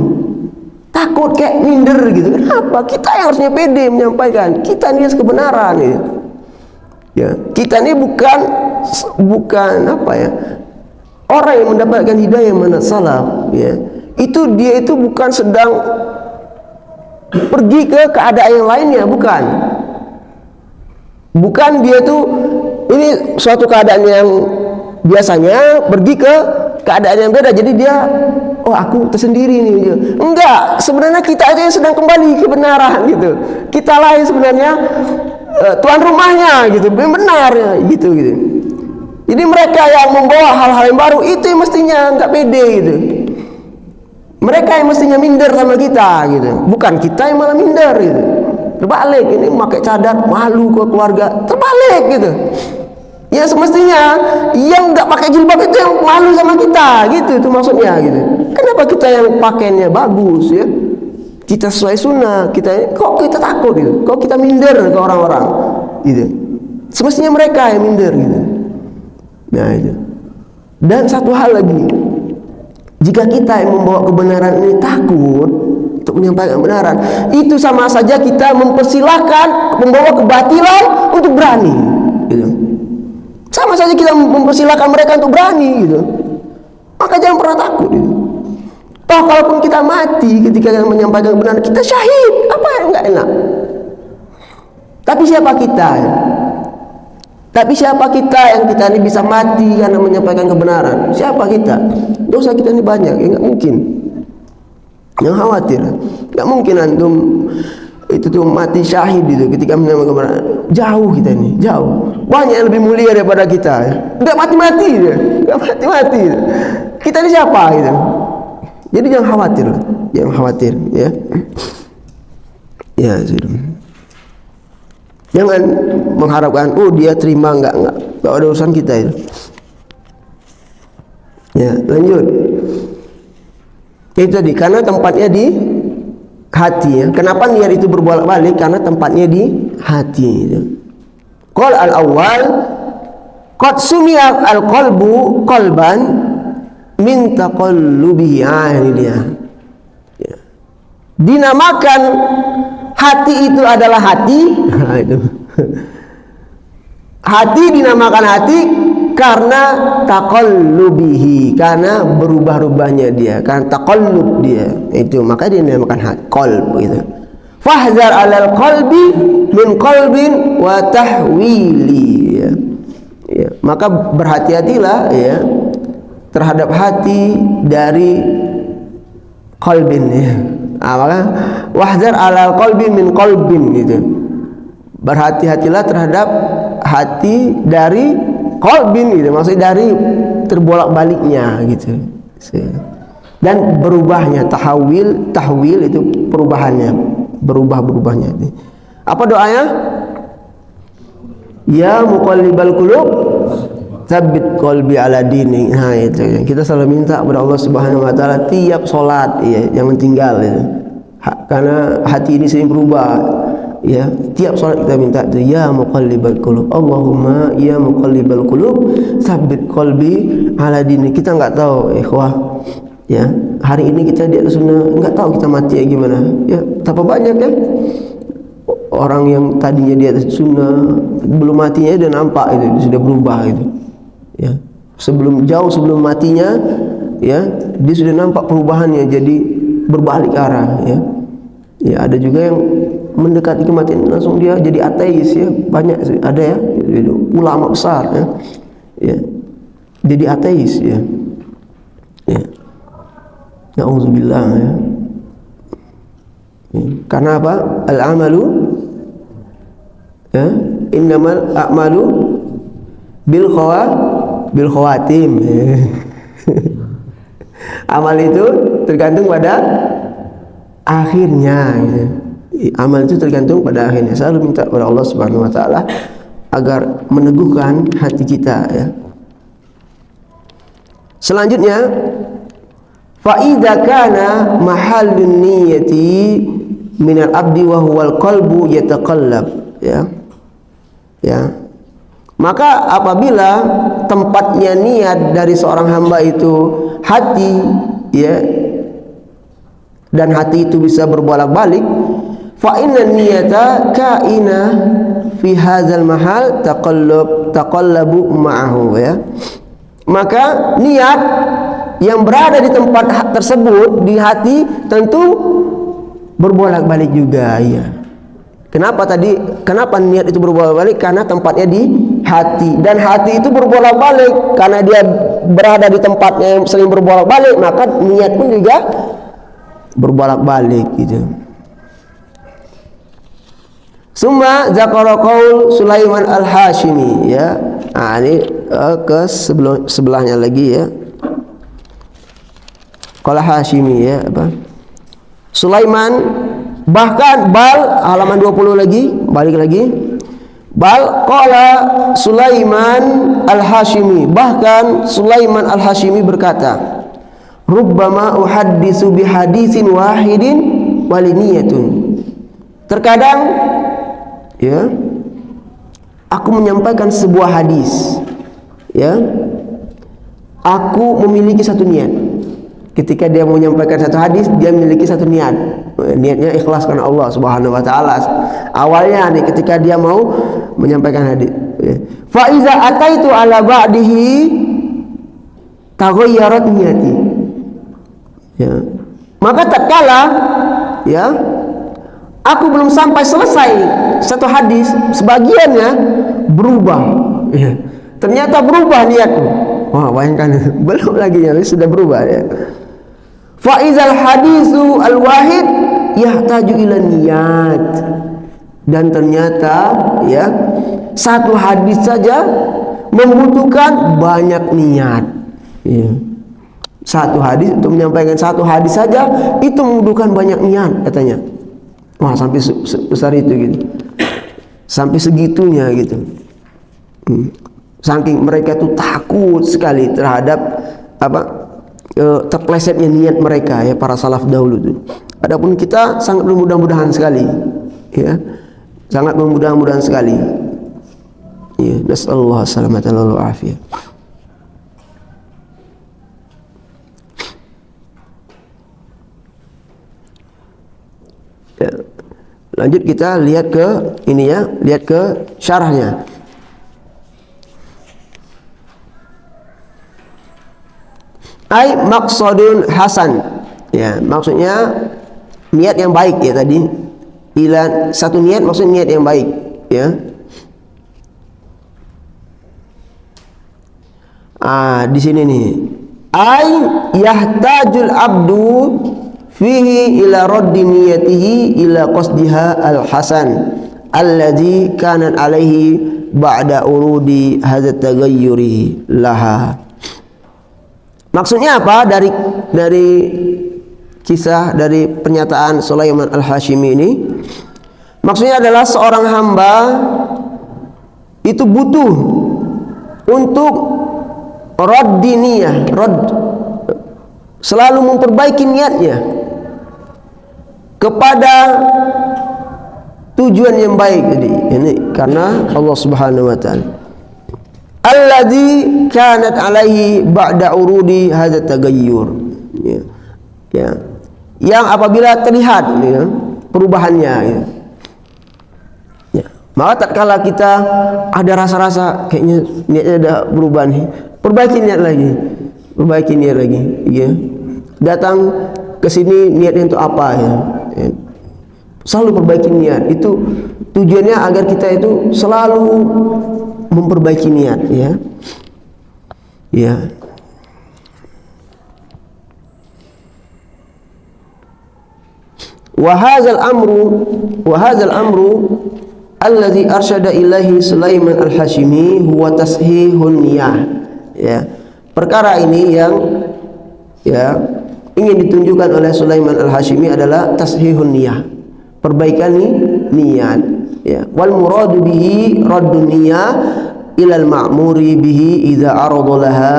takut, kayak minder, gitu. Kenapa? Kita yang harusnya pede menyampaikan. Kita ini kebenaran, ya. Ya, kita ini bukan apa, ya, orang yang mendapatkan hidayah manhaj salaf, ya. Dia itu bukan sedang pergi ke keadaan yang lainnya, bukan dia itu ini suatu keadaan yang biasanya pergi ke keadaan yang beda, jadi dia aku tersendiri nih. Enggak, sebenarnya kita aja yang sedang kembali kebenaran, gitu. Kita lain sebenarnya tuan rumahnya gitu, benar gitu. Jadi mereka yang membawa hal-hal yang baru itu yang mestinya nggak pede gitu. Mereka yang mestinya minder sama kita gitu, bukan kita yang malah minder gitu. Terbalik, ini pakai cadar malu ke keluarga, terbalik gitu. Ya semestinya yang nggak pakai jilbab itu yang malu sama kita gitu, itu maksudnya gitu. Kenapa kita yang pakaiannya bagus ya, kita sesuai sunnah, kok kita takut gitu, kok kita minder ke orang-orang gitu. Semestinya mereka yang minder gitu. Nah itu. Dan satu hal lagi, jika kita yang membawa kebenaran ini takut untuk menyampaikan kebenaran, itu sama saja kita mempersilahkan membawa kebatilan untuk berani gitu. Sama saja kita mempersilahkan mereka untuk berani gitu. Maka jangan pernah takut gitu. Toh kalaupun kita mati ketika kita menyampaikan kebenaran, kita syahid, apa yang enggak enak? Tapi siapa kita ya? Tapi siapa kita yang kita ini bisa mati karena menyampaikan kebenaran? Siapa kita? Dosa kita ini banyak, ya nggak mungkin. Yang khawatir, nggak mungkin antum itu tuh mati syahid itu ketika menyampaikan kebenaran. Jauh kita ini, jauh. Banyak yang lebih mulia daripada kita. Ya. Nggak mati-mati, ya. Nggak mati-mati. Ya. Kita ini siapa gitu? Jadi jangan khawatir, jangan khawatir, ya. Ya sudah. Jangan mengharapkan, oh dia terima enggak ada urusan kita itu. Ya, lanjut. Itu tadi, karena tempatnya di hati ya. Kenapa niat itu berbolak-balik? Karena tempatnya di hati gitu. Qal al-awwal qad sumi'a al-qalbu qalban min taqallubihi. Ini dia. Ya. Dinamakan hati itu adalah hati. Itu. Hati dinamakan hati karena taqallubihi, karena berubah-ubahnya dia, karena taqallub dia. Itu maka dia dinamakan hati, qalb gitu. Fahzar 'alal qalbi min qalbin wa tahwili. Ya. Ya. Maka berhati-hatilah ya terhadap hati dari qalbin ya. Maka wahzar 'alal qalbi min qalbin gitu. Berhati-hatilah terhadap hati dari qalbin gitu, maksudnya dari terbolak-baliknya gitu. Dan berubahnya, tahwil itu perubahannya, berubahnya. Apa doanya? Ya muqallibal qulub tsabbit qalbi ala dinik. Nah itu yang kita selalu minta kepada Allah Subhanahu wa taala tiap salat ya, jangan tinggal itu. Karena hati ini sering berubah. Ya, tiap salat kita minta itu ya muqallibal qulub. Allahumma ya muqallibal qulub tsabbit qalbi ala dinik. Kita enggak tahu ikhwah. Ya, hari ini kita di atas sunnah, enggak tahu kita mati ya gimana. Ya, betapa banyak ya orang yang tadinya di atas sunnah belum matinya dia nampak itu sudah berubah itu. Ya, jauh sebelum matinya ya, dia sudah nampak perubahannya jadi berbalik arah ya. Ya, ada juga yang mendekati kematian langsung dia jadi ateis ya, banyak ada ya, ulama besar ya. Ya. Jadi ateis ya. Ya. Na'udzubillah ya. Ya. Karena apa? Al-amalu ya, innamal a'malu bil khawatim. Ya. Amal itu tergantung pada akhirnya ya. Amal itu tergantung pada akhirnya. Selalu minta kepada Allah Subhanahu wa taala agar meneguhkan hati kita ya. Selanjutnya fa idza kana mahallun niyyati minal abdi wa huwal qalbu yataqallab ya. Ya. Maka apabila tempatnya niat dari seorang hamba itu hati ya, dan hati itu bisa berbolak-balik, fa inna niyata kaina fi hadzal mahal taqallabu ma'ahu ya. Maka niat yang berada di tempat tersebut di hati tentu berbolak-balik juga ya. Kenapa niat itu berbolak-balik? Karena tempatnya di hati, dan hati itu berbolak-balik karena dia berada di tempatnya yang sering berbolak-balik, maka niat pun juga berbolak-balik gitu. Summa zakara qaul Sulaiman al-Hashimi, ya. Nah, ini ke sebelahnya lagi, ya. Qala Hashimi, ya, apa? Sulaiman, bahkan bal halaman 20 lagi, balik lagi. Bal qala Sulaiman al-Hashimi, bahkan Sulaiman al-Hashimi berkata, rubbama uhaddisu bihadisin wahidin waliniyatun. Terkadang, ya, aku menyampaikan sebuah hadis, ya, aku memiliki satu niat. Ketika dia mau menyampaikan satu hadis, dia memiliki satu niat. Niatnya ikhlas karena Allah Subhanahu wa taala. Awalnya nih ketika dia mau menyampaikan hadis. Fa iza ataitu ala ba'dihi taghayyarat niyati. Ya. Maka tatkala, ya, aku belum sampai selesai satu hadis, sebagiannya berubah. Ya. Ternyata berubah niatku. Wah, bayangkan, belum lagi ya, sudah berubah, ya. Fa izal hadisu al-wahid yahtaju ila niyat. Dan ternyata, ya, satu hadis saja membutuhkan banyak niat. Ya. Satu hadis, untuk menyampaikan satu hadis saja itu membutuhkan banyak niat, katanya. Wah, sampai besar itu gitu. Sampai segitunya gitu. Saking mereka itu takut sekali terhadap terplesetnya niat mereka, ya, para salaf dahulu itu. Adapun kita sangat bermudah-mudahan sekali, ya, sangat bermudah-mudahan sekali, ya. Nasallallahu salamatan wal afiyah. Ya. Lanjut kita lihat ke ini, ya, lihat ke syarahnya. Ai maqsadun hasan, ya, maksudnya niat yang baik, ya, tadi ila satu niat, maksudnya niat yang baik, ya. Di sini nih, ai yahtajul abdu fihi ila raddi niyatihi ila qasdiha al-hasan alladzi kanat alaihi ba'da urudi hadza taghayyuri laha. Maksudnya apa dari kisah, dari pernyataan Sulaiman al-Hashimi ini? Maksudnya adalah seorang hamba itu butuh untuk raddi niyah, selalu memperbaiki niatnya kepada tujuan yang baik. Jadi ini karena Allah Subhanahu wa taala. Alladzi kanat alaihi ba'da urudi hadza taghayyur, ya, ya, yang apabila terlihat, ya, perubahannya, ya. Ya. Maka tatkala kita ada rasa-rasa kayaknya niatnya ada berubah nih, perbaiki niat lagi, ya. Datang ke sini niatnya untuk apa, ya, ya. Selalu perbaiki niat, itu tujuannya agar kita itu selalu memperbaiki niat, ya, ya. Wa hadzal amru alladzi arsyada ilaihi Sulaiman al-Hashimi huwa tashihun niyah, ya. Perkara ini yang, ya, ingin ditunjukkan oleh Sulaiman al-Hashimi adalah tashihun niyah, perbaikan niat, ya. Wal muradu bihi raddun niyah ilal ma'muri bihi idza arada laha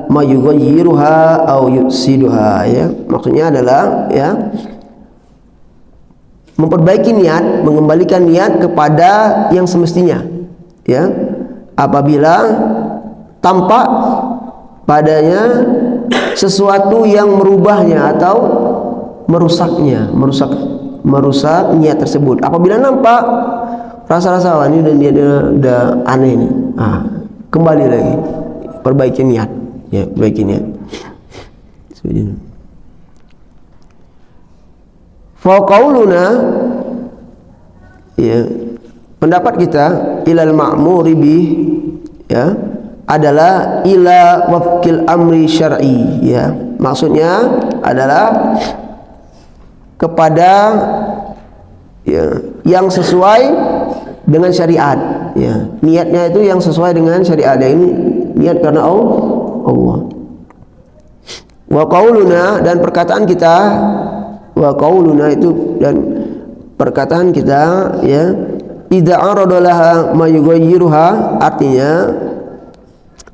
ma yughayyiruha aw yufsiduha, ya. Maksudnya adalah, ya, memperbaiki niat, mengembalikan niat kepada yang semestinya, ya, apabila tampak padanya sesuatu yang merubahnya atau merusaknya, merusak niat tersebut. Apabila nampak rasa-rasa ini udah aneh nih, kembali lagi, perbaiki niat, ya, perbaiki niat. Faqauluna, ya, pendapat kita ilal ma'muri bih, ya, adalah ila wafqil amri syar'i, ya. Maksudnya adalah kepada, ya, yang sesuai dengan syariat, ya. Niatnya itu yang sesuai dengan syariat. Ini niat karena Allah. Wa qauluna, dan perkataan kita, wa qauluna itu dan perkataan kita, ya, idza arada laha ma yughayyiruha, artinya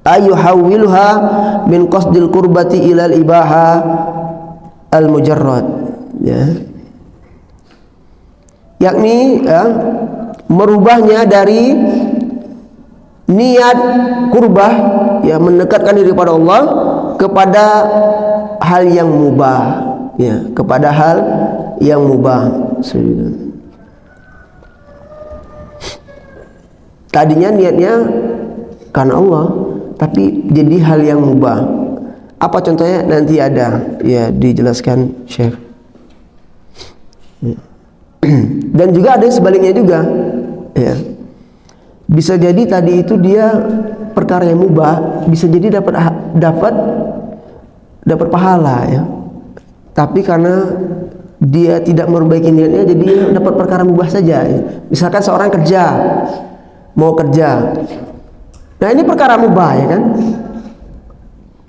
ayuhawwilha min qasdil qurbati ilal ibaha al mujarrad, ya, yakni, ya, merubahnya dari niat kurbah, ya, mendekatkan diri pada Allah, kepada hal yang mubah, ya, kepada hal yang mubah. Tadinya niatnya karena Allah, tapi jadi hal yang mubah. Apa contohnya? Nanti ada, ya, dijelaskan Syekh. Dan juga ada sebaliknya juga, ya. Bisa jadi tadi itu dia perkara yang mubah, bisa jadi dapat pahala, ya. Tapi karena dia tidak memperbaiki niatnya, jadi dia dapat perkara mubah saja, ya. Misalkan seorang mau kerja. Nah, ini perkara mubah, ya kan?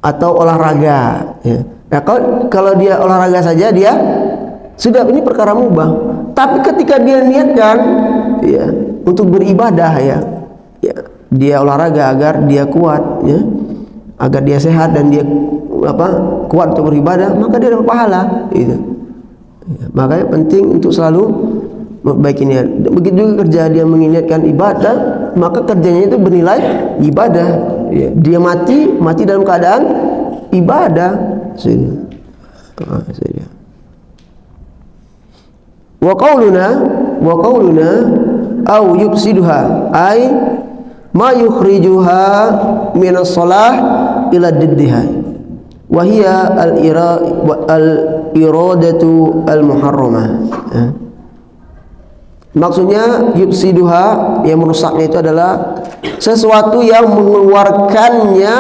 Atau olahraga, ya. Nah, kalau dia olahraga saja, dia sudah, ini perkara mubah. Tapi ketika dia niatkan, ya, untuk beribadah, ya, dia olahraga agar dia kuat, ya, agar dia sehat dan dia kuat untuk beribadah, maka dia dapat pahala, gitu. Ya, makanya penting untuk selalu memperbaiki niat. Begitu juga kerja, dia mengingatkan ibadah, maka kerjanya itu bernilai ibadah, ya. Dia mati dalam keadaan ibadah. Wa qauluna au yufsiduha ay ma yukhrijuha min as-shalah ila diddiha wa hiya al-iradatu al-muharramah. Maksudnya yufsiduha, yang merusaknya itu adalah sesuatu yang mengeluarkannya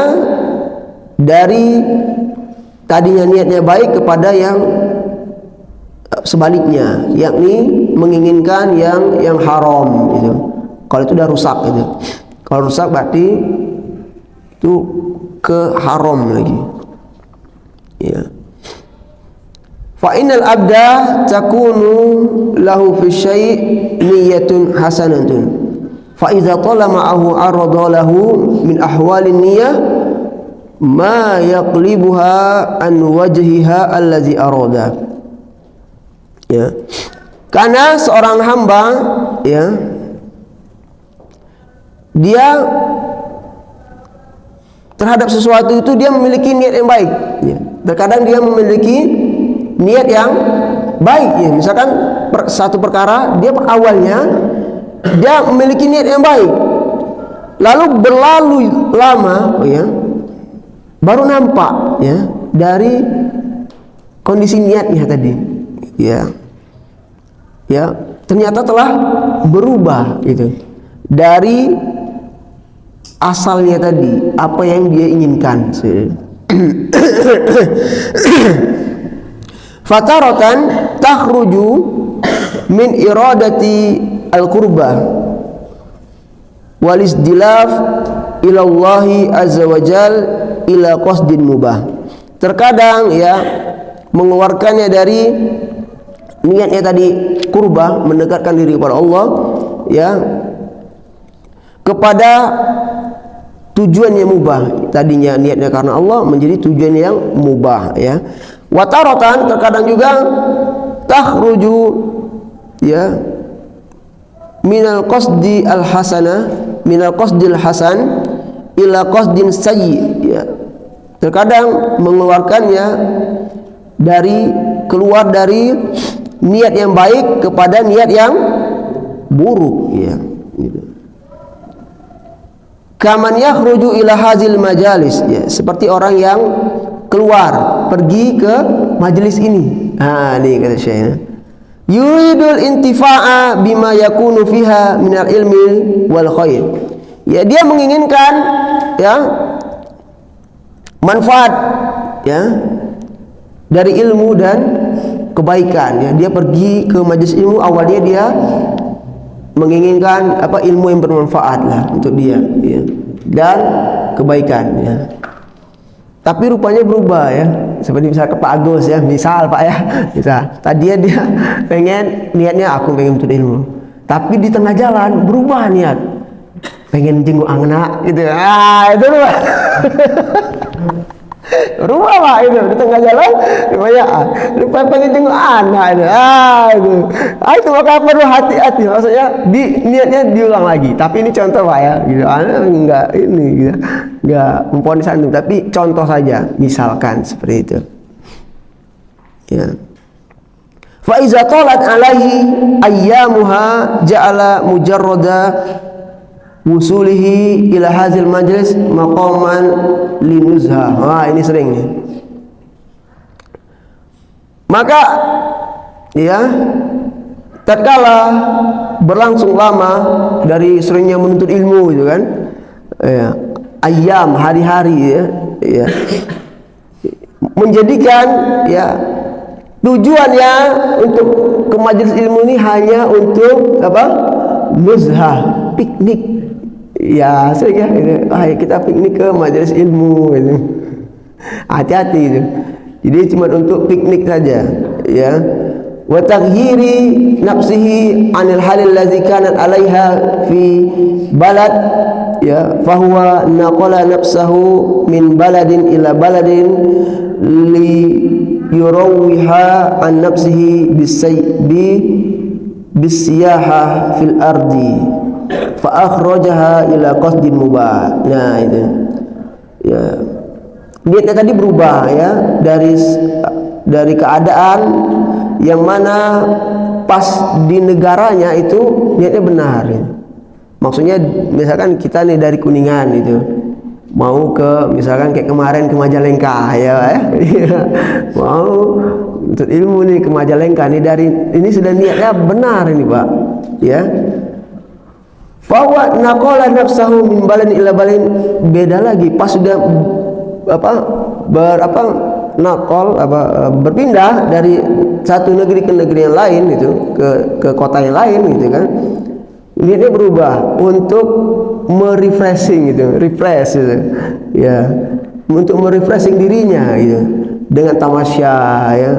dari tadinya niatnya baik kepada yang sebaliknya, yakni menginginkan yang haram, gitu. Kalau itu udah rusak, gitu. Kalau rusak berarti itu ke haram lagi, ya. Fa innal abda takunu lahu fi syai' niyyatun hasanatun fa idza tala ma'ahu arada lahu min ahwalin niyyah ma yaqlibuha an wajhiha allazi arada, ya. Karena seorang hamba, ya, dia terhadap sesuatu itu dia memiliki niat yang baik, ya. Terkadang dia memiliki niat yang baik, ya. Misalkan satu perkara, dia awalnya dia memiliki niat yang baik, lalu berlalu lama, ya, baru nampak, ya, dari kondisi niatnya tadi, ya, ternyata telah berubah, gitu, dari asalnya tadi, apa yang dia inginkan. Fataratan takhruju min iradati al-qurbah wal isdilaf ila Allah azza wa jal ila qasdin mubah. Terkadang, ya, mengeluarkannya dari niatnya tadi qurbah, mendekatkan diri kepada Allah, ya, kepada tujuan yang mubah. Tadinya niatnya karena Allah menjadi tujuan yang mubah, ya. Wataratan, terkadang juga takhruju, ya, minal qasdi al hasanah, minal qasdil hasan ila qasdin sayyi, ya. Terkadang mengeluarkannya keluar dari niat yang baik kepada niat yang buruk, ya, gitu. Kaman yakhruju ila hazil majalis, ya, seperti orang yang keluar pergi ke majelis ini. Ini kata Syekh, yuridul intifa'a bima yakunu fiha minal ilmi wal khair, ya, dia menginginkan, ya, manfaat, ya, dari ilmu dan kebaikan, ya. Dia pergi ke majelis ilmu, awalnya dia menginginkan ilmu yang bermanfaat lah untuk dia, ya, dan kebaikan, ya. Tapi rupanya berubah, ya, seperti misalnya ke Pak Agus, ya, misal Pak, ya, misal tadi dia pengen, niatnya aku pengen menuntut ilmu, tapi di tengah jalan berubah niat, pengen jenguk anak gitu, itu loh. Rumah Pak itu di tengah jalan banyak lupa pengen tengok anak itu maka perlu hati-hati, maksudnya niatnya diulang lagi. Tapi ini contoh Pak, ya, gitu. Anak enggak ini gitu, enggak memponis antum, tapi contoh saja, misalkan seperti itu, ya. Fa iza talat alaihi ayyamuha ja'ala mujarrada wusulihi ila hazil majlis maqaman linuzha. Wah, ini sering nih. Maka, ya, tatkala berlangsung lama dari seringnya menuntut ilmu gitu kan, ya, ayam, hari-hari, ya, menjadikan, ya, tujuannya untuk ke majelis ilmu ini hanya untuk nuzha, piknik. Ya, sering ya, kita piknik ke majelis ilmu gitu. Hati-hati itu. Jadi cuma untuk piknik saja, ya. Wa taghyiri nafsihi 'anil halil ladzi kanat 'alaiha fi balad, ya, fa huwa naqala nafsahu min baladin ila baladin li yurawwiha 'an nafsihi bisiyaha fil ardi fa akhrajaha ila qasdin mubah. Nah, itu, ya, niatnya tadi berubah, ya, dari keadaan yang mana pas di negaranya itu niatnya benar, ya. Maksudnya misalkan kita nih dari Kuningan itu mau ke, misalkan kayak kemarin ke Majalengka, ya, mau untuk ilmu nih ke Majalengka nih, ini sudah niatnya benar ini Pak, ya. Fawa naqala nafsahu min baladin ila baladin, beda lagi pas sudah berpindah dari satu negeri ke negeri yang lain itu, ke kota yang lain gitu kan. Ini berubah untuk refresh gitu, ya, untuk merefreshing dirinya gitu dengan tamasya, ya.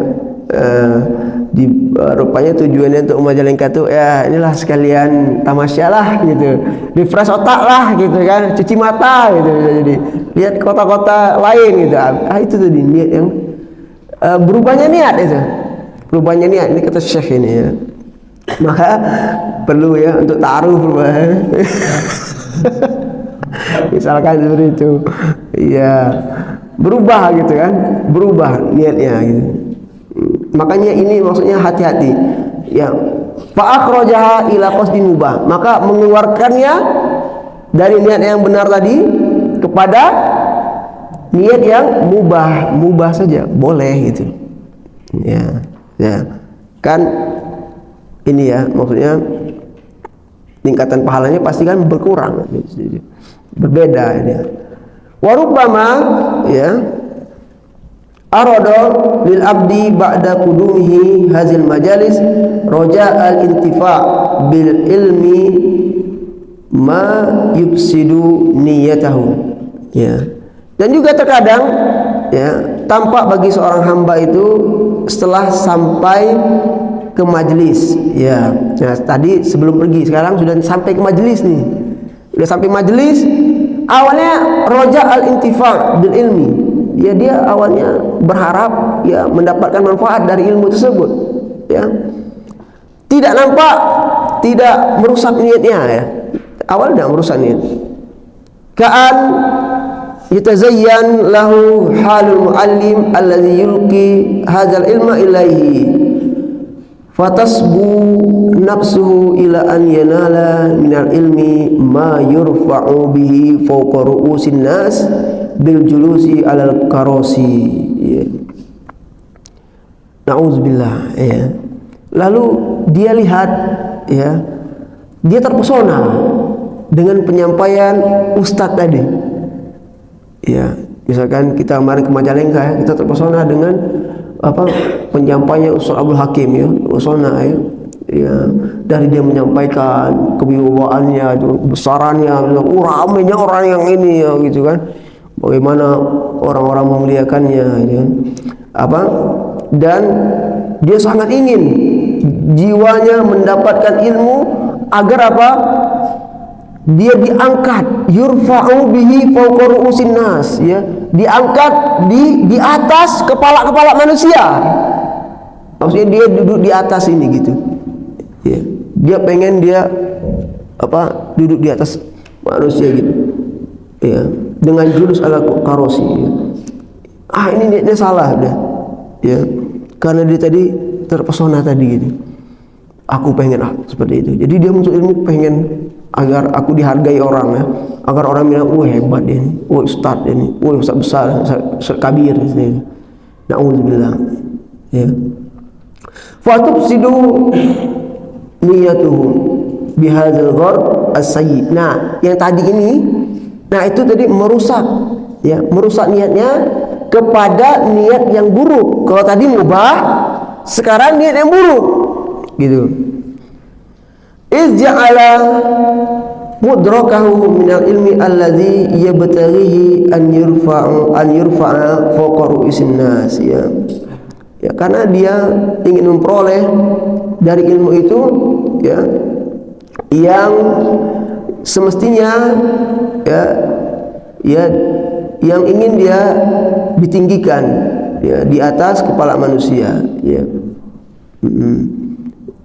Rupanya tujuannya untuk Majalengka tuh, ya, inilah sekalian tamasya lah gitu, refresh otak lah gitu kan, cuci mata gitu, jadi lihat kota-kota lain gitu. Itu tadi niat yang berubahnya niat itu, berubahnya niat ini kata Syekh ini, ya. Maka perlu, ya, untuk ta'aruf misalkan seperti itu, ya, berubah gitu kan, berubah niatnya gitu. Makanya ini maksudnya hati-hati, ya. Fa akhrajaha ila qasdin mubah, maka mengeluarkannya dari niat yang benar tadi kepada niat yang mubah saja boleh gitu, ya, ya, kan ini, ya, maksudnya tingkatan pahalanya pasti kan berkurang, berbeda ini. Warubbama, ya, arada lil abdi ba'da qudumihi hazil majalis roja al intifa' bil ilmi ma yufsidu niyatahu, ya. Dan juga terkadang, ya, tampak bagi seorang hamba itu setelah sampai ke majelis, ya. Nah, tadi sebelum pergi, sekarang sudah sampai ke majelis nih, sudah sampai majelis. Awalnya roja al intifa' bil ilmi, ya, dia awalnya berharap, ya, mendapatkan manfaat dari ilmu tersebut, ya. Tidak nampak, tidak merusak niatnya, ya. Awal tidak merusak niat. Ka'an yatazayyan lahu halul muallim alladhi yulqi hadzal ilma ilaihi fatasbu nafsuhu ila an yanala minal ilmi ma yurfa'u bihi fawqa ru'usin nas bil julusi alal karosi, ya. Na'udzubillah, ya. Lalu dia lihat, ya, dia terpesona dengan penyampaian ustadz tadi, ya. Misalkan kita kemarin ke Majalengka, ya, kita terpesona dengan penyampaian Ustaz Abdul Hakim, ya, pesona, ya. ya, dari dia menyampaikan kewibawaannya, itu besarannya, ramainya orang yang ini ya gitu kan, bagaimana orang-orang memuliakannya ya. Dan dia sangat ingin jiwanya mendapatkan ilmu agar dia diangkat, yurfa'u bihi fawqa ru'usin nas ya, diangkat di atas kepala-kepala manusia. Maksudnya dia duduk di atas ini gitu. Ya, dia pengen duduk di atas manusia gitu. Ya, dengan julus ala karosi ya. Ini niatnya salah udah. Ya, karena dia tadi terpesona tadi gitu. Aku pengen seperti itu. Jadi dia untuk ilmu pengen agar aku dihargai orang ya, agar orang bilang, wah hebat dia ini, wah ustaz dia ini, wah ustaz besar, ustaz kabir ini. Na'udzubillah. Ya. Fatufsidu niyatuhu bihadzal gharb as-sayyi. Nah, yang tadi ini, itu tadi merusak ya, merusak niatnya kepada niat yang buruk. Kalau tadi mubah, sekarang niat yang buruk gitu. Izja'ala mudrakahu minal ilmi alladhi yabtaghihi an yurfa'a fawqa ru'usin nas ya. Ya, karena dia ingin memperoleh dari ilmu itu ya, yang semestinya yang ingin dia ditinggikan ya, di atas kepala manusia ya.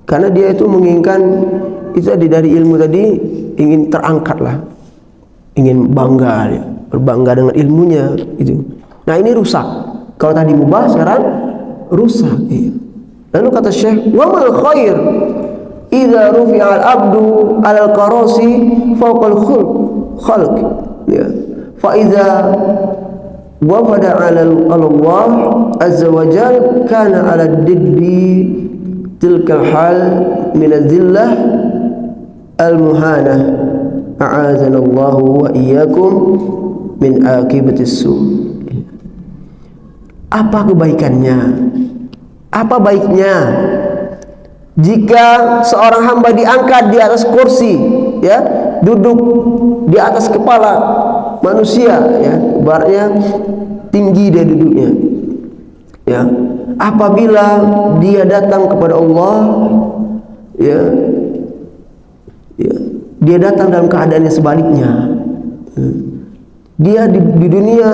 Karena dia itu menginginkan itu dari ilmu tadi, ingin terangkat lah, ingin bangga ya, berbangga dengan ilmunya itu. Nah ini rusak. Kalau tadi mubah, sekarang rusak ya. Lalu kata Syekh, wa mal khair idza rufi'a al-abdu 'ala al-qarasi fawqa al-khalq ya. Fa idza wafada 'ala Allah azza wa jalla kana 'ala ad-dibbi tilkal hal min az-zillah al-muhanah a'azana Allah wa iyyakum min akibatis su. Apa kebaikannya? Apa baiknya jika seorang hamba diangkat di atas kursi ya, duduk di atas kepala manusia ya, ibaratnya tinggi dia duduknya ya. Apabila dia datang kepada Allah ya, dia datang dalam keadaan yang sebaliknya. Dia di dunia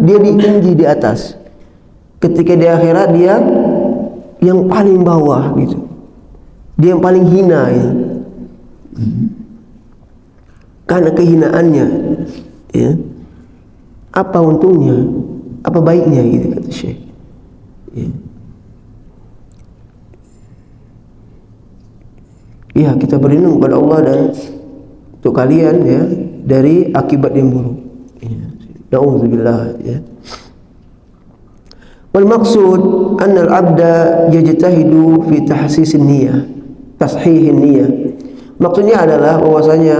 dia tinggi di atas, ketika di akhirat dia yang paling bawah gitu, dia yang paling hina ya. Karena kehinaannya ya, apa untungnya, apa baiknya gitu kata Syekh ya. Ya, kita berlindung kepada Allah dan untuk kalian ya dari akibat yang buruk ya. Na'udzubillah ya. Wal maksud anna al-'abda yajtahidu fi tahsisin niyyah, tashihin niyyah. Maksudnya adalah bahwasanya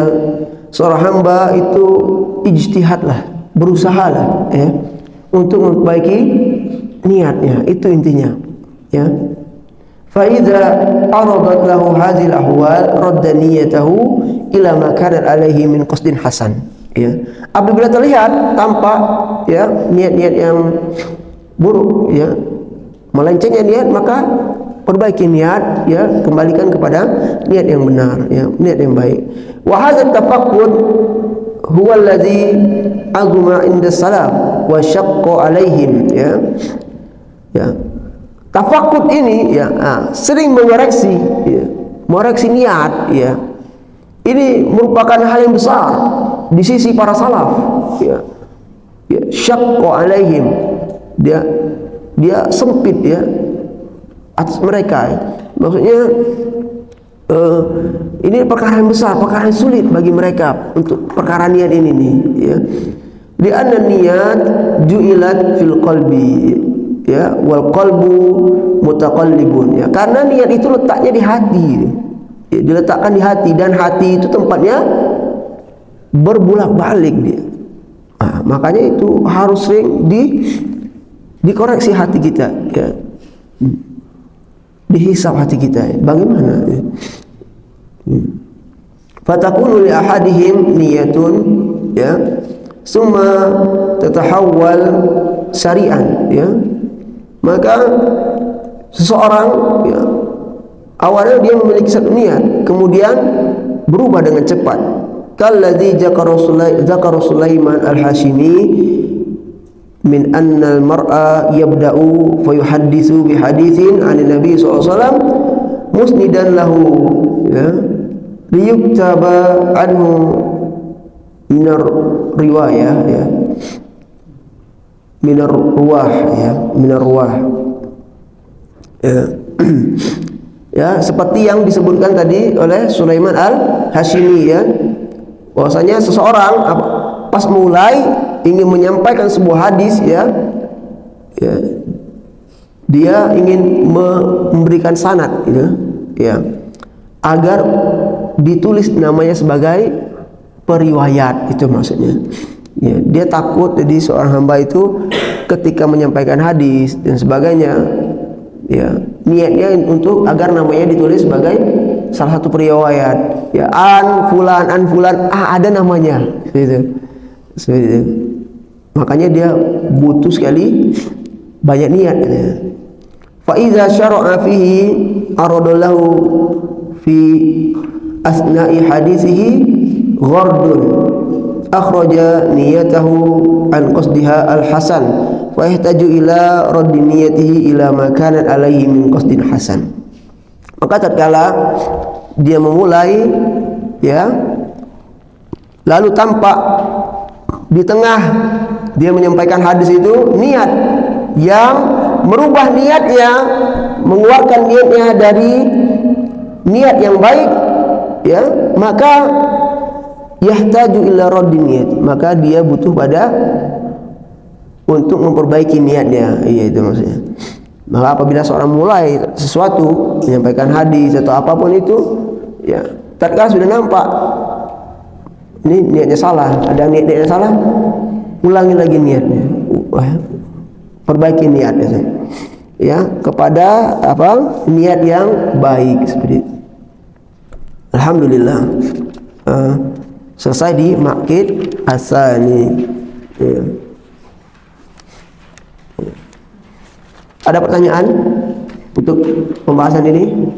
seorang hamba itu ijtihadlah, berusahalah ya untuk memperbaiki niatnya, itu intinya ya. Fa idza aradat lahu hadhil ahwal radda niyyatahu ila ma kana alaihi min qasdin hasan ya. Apabila terlihat tampak ya niat-niat yang buruk ya, melencengnya niat, maka perbaiki niat ya, kembalikan kepada niat yang benar ya, niat yang baik. Wa hadzal tafakkur huwa allazi azuma inda salaf wa syaqqa alaihim ya. Tafakkur ini ya, sering mengoreksi ya, mengoreksi niat ya. Ini merupakan hal yang besar di sisi para salaf ya. Syaqqa alaihim, dia sempit ya atas mereka ya. Maksudnya ini perkara yang besar, perkara yang sulit bagi mereka untuk perkara niat ini nih ya. Di anna niat ju'ilat fil qalbi ya, wal qalbu mutaqallibun ya. Karena niat itu letaknya di hati ya, diletakkan di hati, dan hati itu tempatnya berbulak-balik dia. Makanya itu harus sering dikoreksi hati kita ya. dihisab hati kita. Bagaimana? Fatakunu li ahadihim niyatun, ya, summa tatahawwal syari'an, ya. Maka seseorang, ya, awalnya dia memiliki satu niat, kemudian berubah dengan cepat. Kalladzi dzakara Sulaiman al-Hashimi min anna al-mar'a yabda'u fa yuhadditsu bi haditsin 'an Nabi sallallahu alaihi wasallam musnidan lahu, ya, liyuktaba anhu minar riwayah, ya, minar ruwah, ya, minar ruwah, ya. Ya, seperti yang disebutkan tadi oleh Sulaiman al-Hashimi, ya, bahwasanya seseorang pas mulai ingin menyampaikan sebuah hadis, ya, ya, dia ingin memberikan sanad, gitu, ya, agar ditulis namanya sebagai periwayat, itu maksudnya. Ya, dia takut jadi seorang hamba itu ketika menyampaikan hadis dan sebagainya, ya, niatnya untuk agar namanya ditulis sebagai salah satu periwayat, ya, an fulan, ada namanya, gitu. Seperti itu. Makanya dia butuh sekali banyak niat, ya. Fa iza syara'a fihi aradallahu fi asna'i hadisihi ghardun akhraja niyatahu an qasdiha al-hasan wa yahtaju ila raddi niyatihi ila ma kanat alaihi min qasdin hasan. Maka tatkala dia memulai, ya, lalu tampak di tengah dia menyampaikan hadis itu niat yang merubah niatnya, mengeluarkan niatnya dari niat yang baik, ya, maka yahtaju ila raddi niyat, maka dia butuh pada untuk memperbaiki niatnya, iya, itu maksudnya. Maka apabila seorang mulai sesuatu, menyampaikan hadis atau apapun itu, ya, tatkala sudah nampak ini niatnya salah, ada niatnya salah, ulangi lagi niatnya, perbaiki niatnya, ya, kepada apa, niat yang baik, seperti itu. Alhamdulillah, selesai di Maqid Asani, ya. Ada pertanyaan untuk pembahasan ini?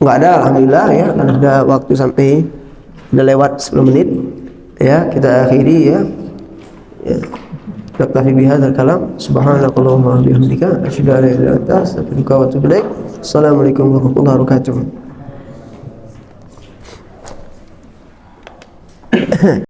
Enggak ada, alhamdulillah, ya, karena sudah waktu sampai sudah lewat 10 menit, ya, kita akhiri, ya. Ya. Naktafi bihadzal kalam. Subhanakallahumma wa bihamdika asyhadu an la ilaha illa anta astaghfiruka wa atubu ilaik. Assalamualaikum warahmatullahi wabarakatuh.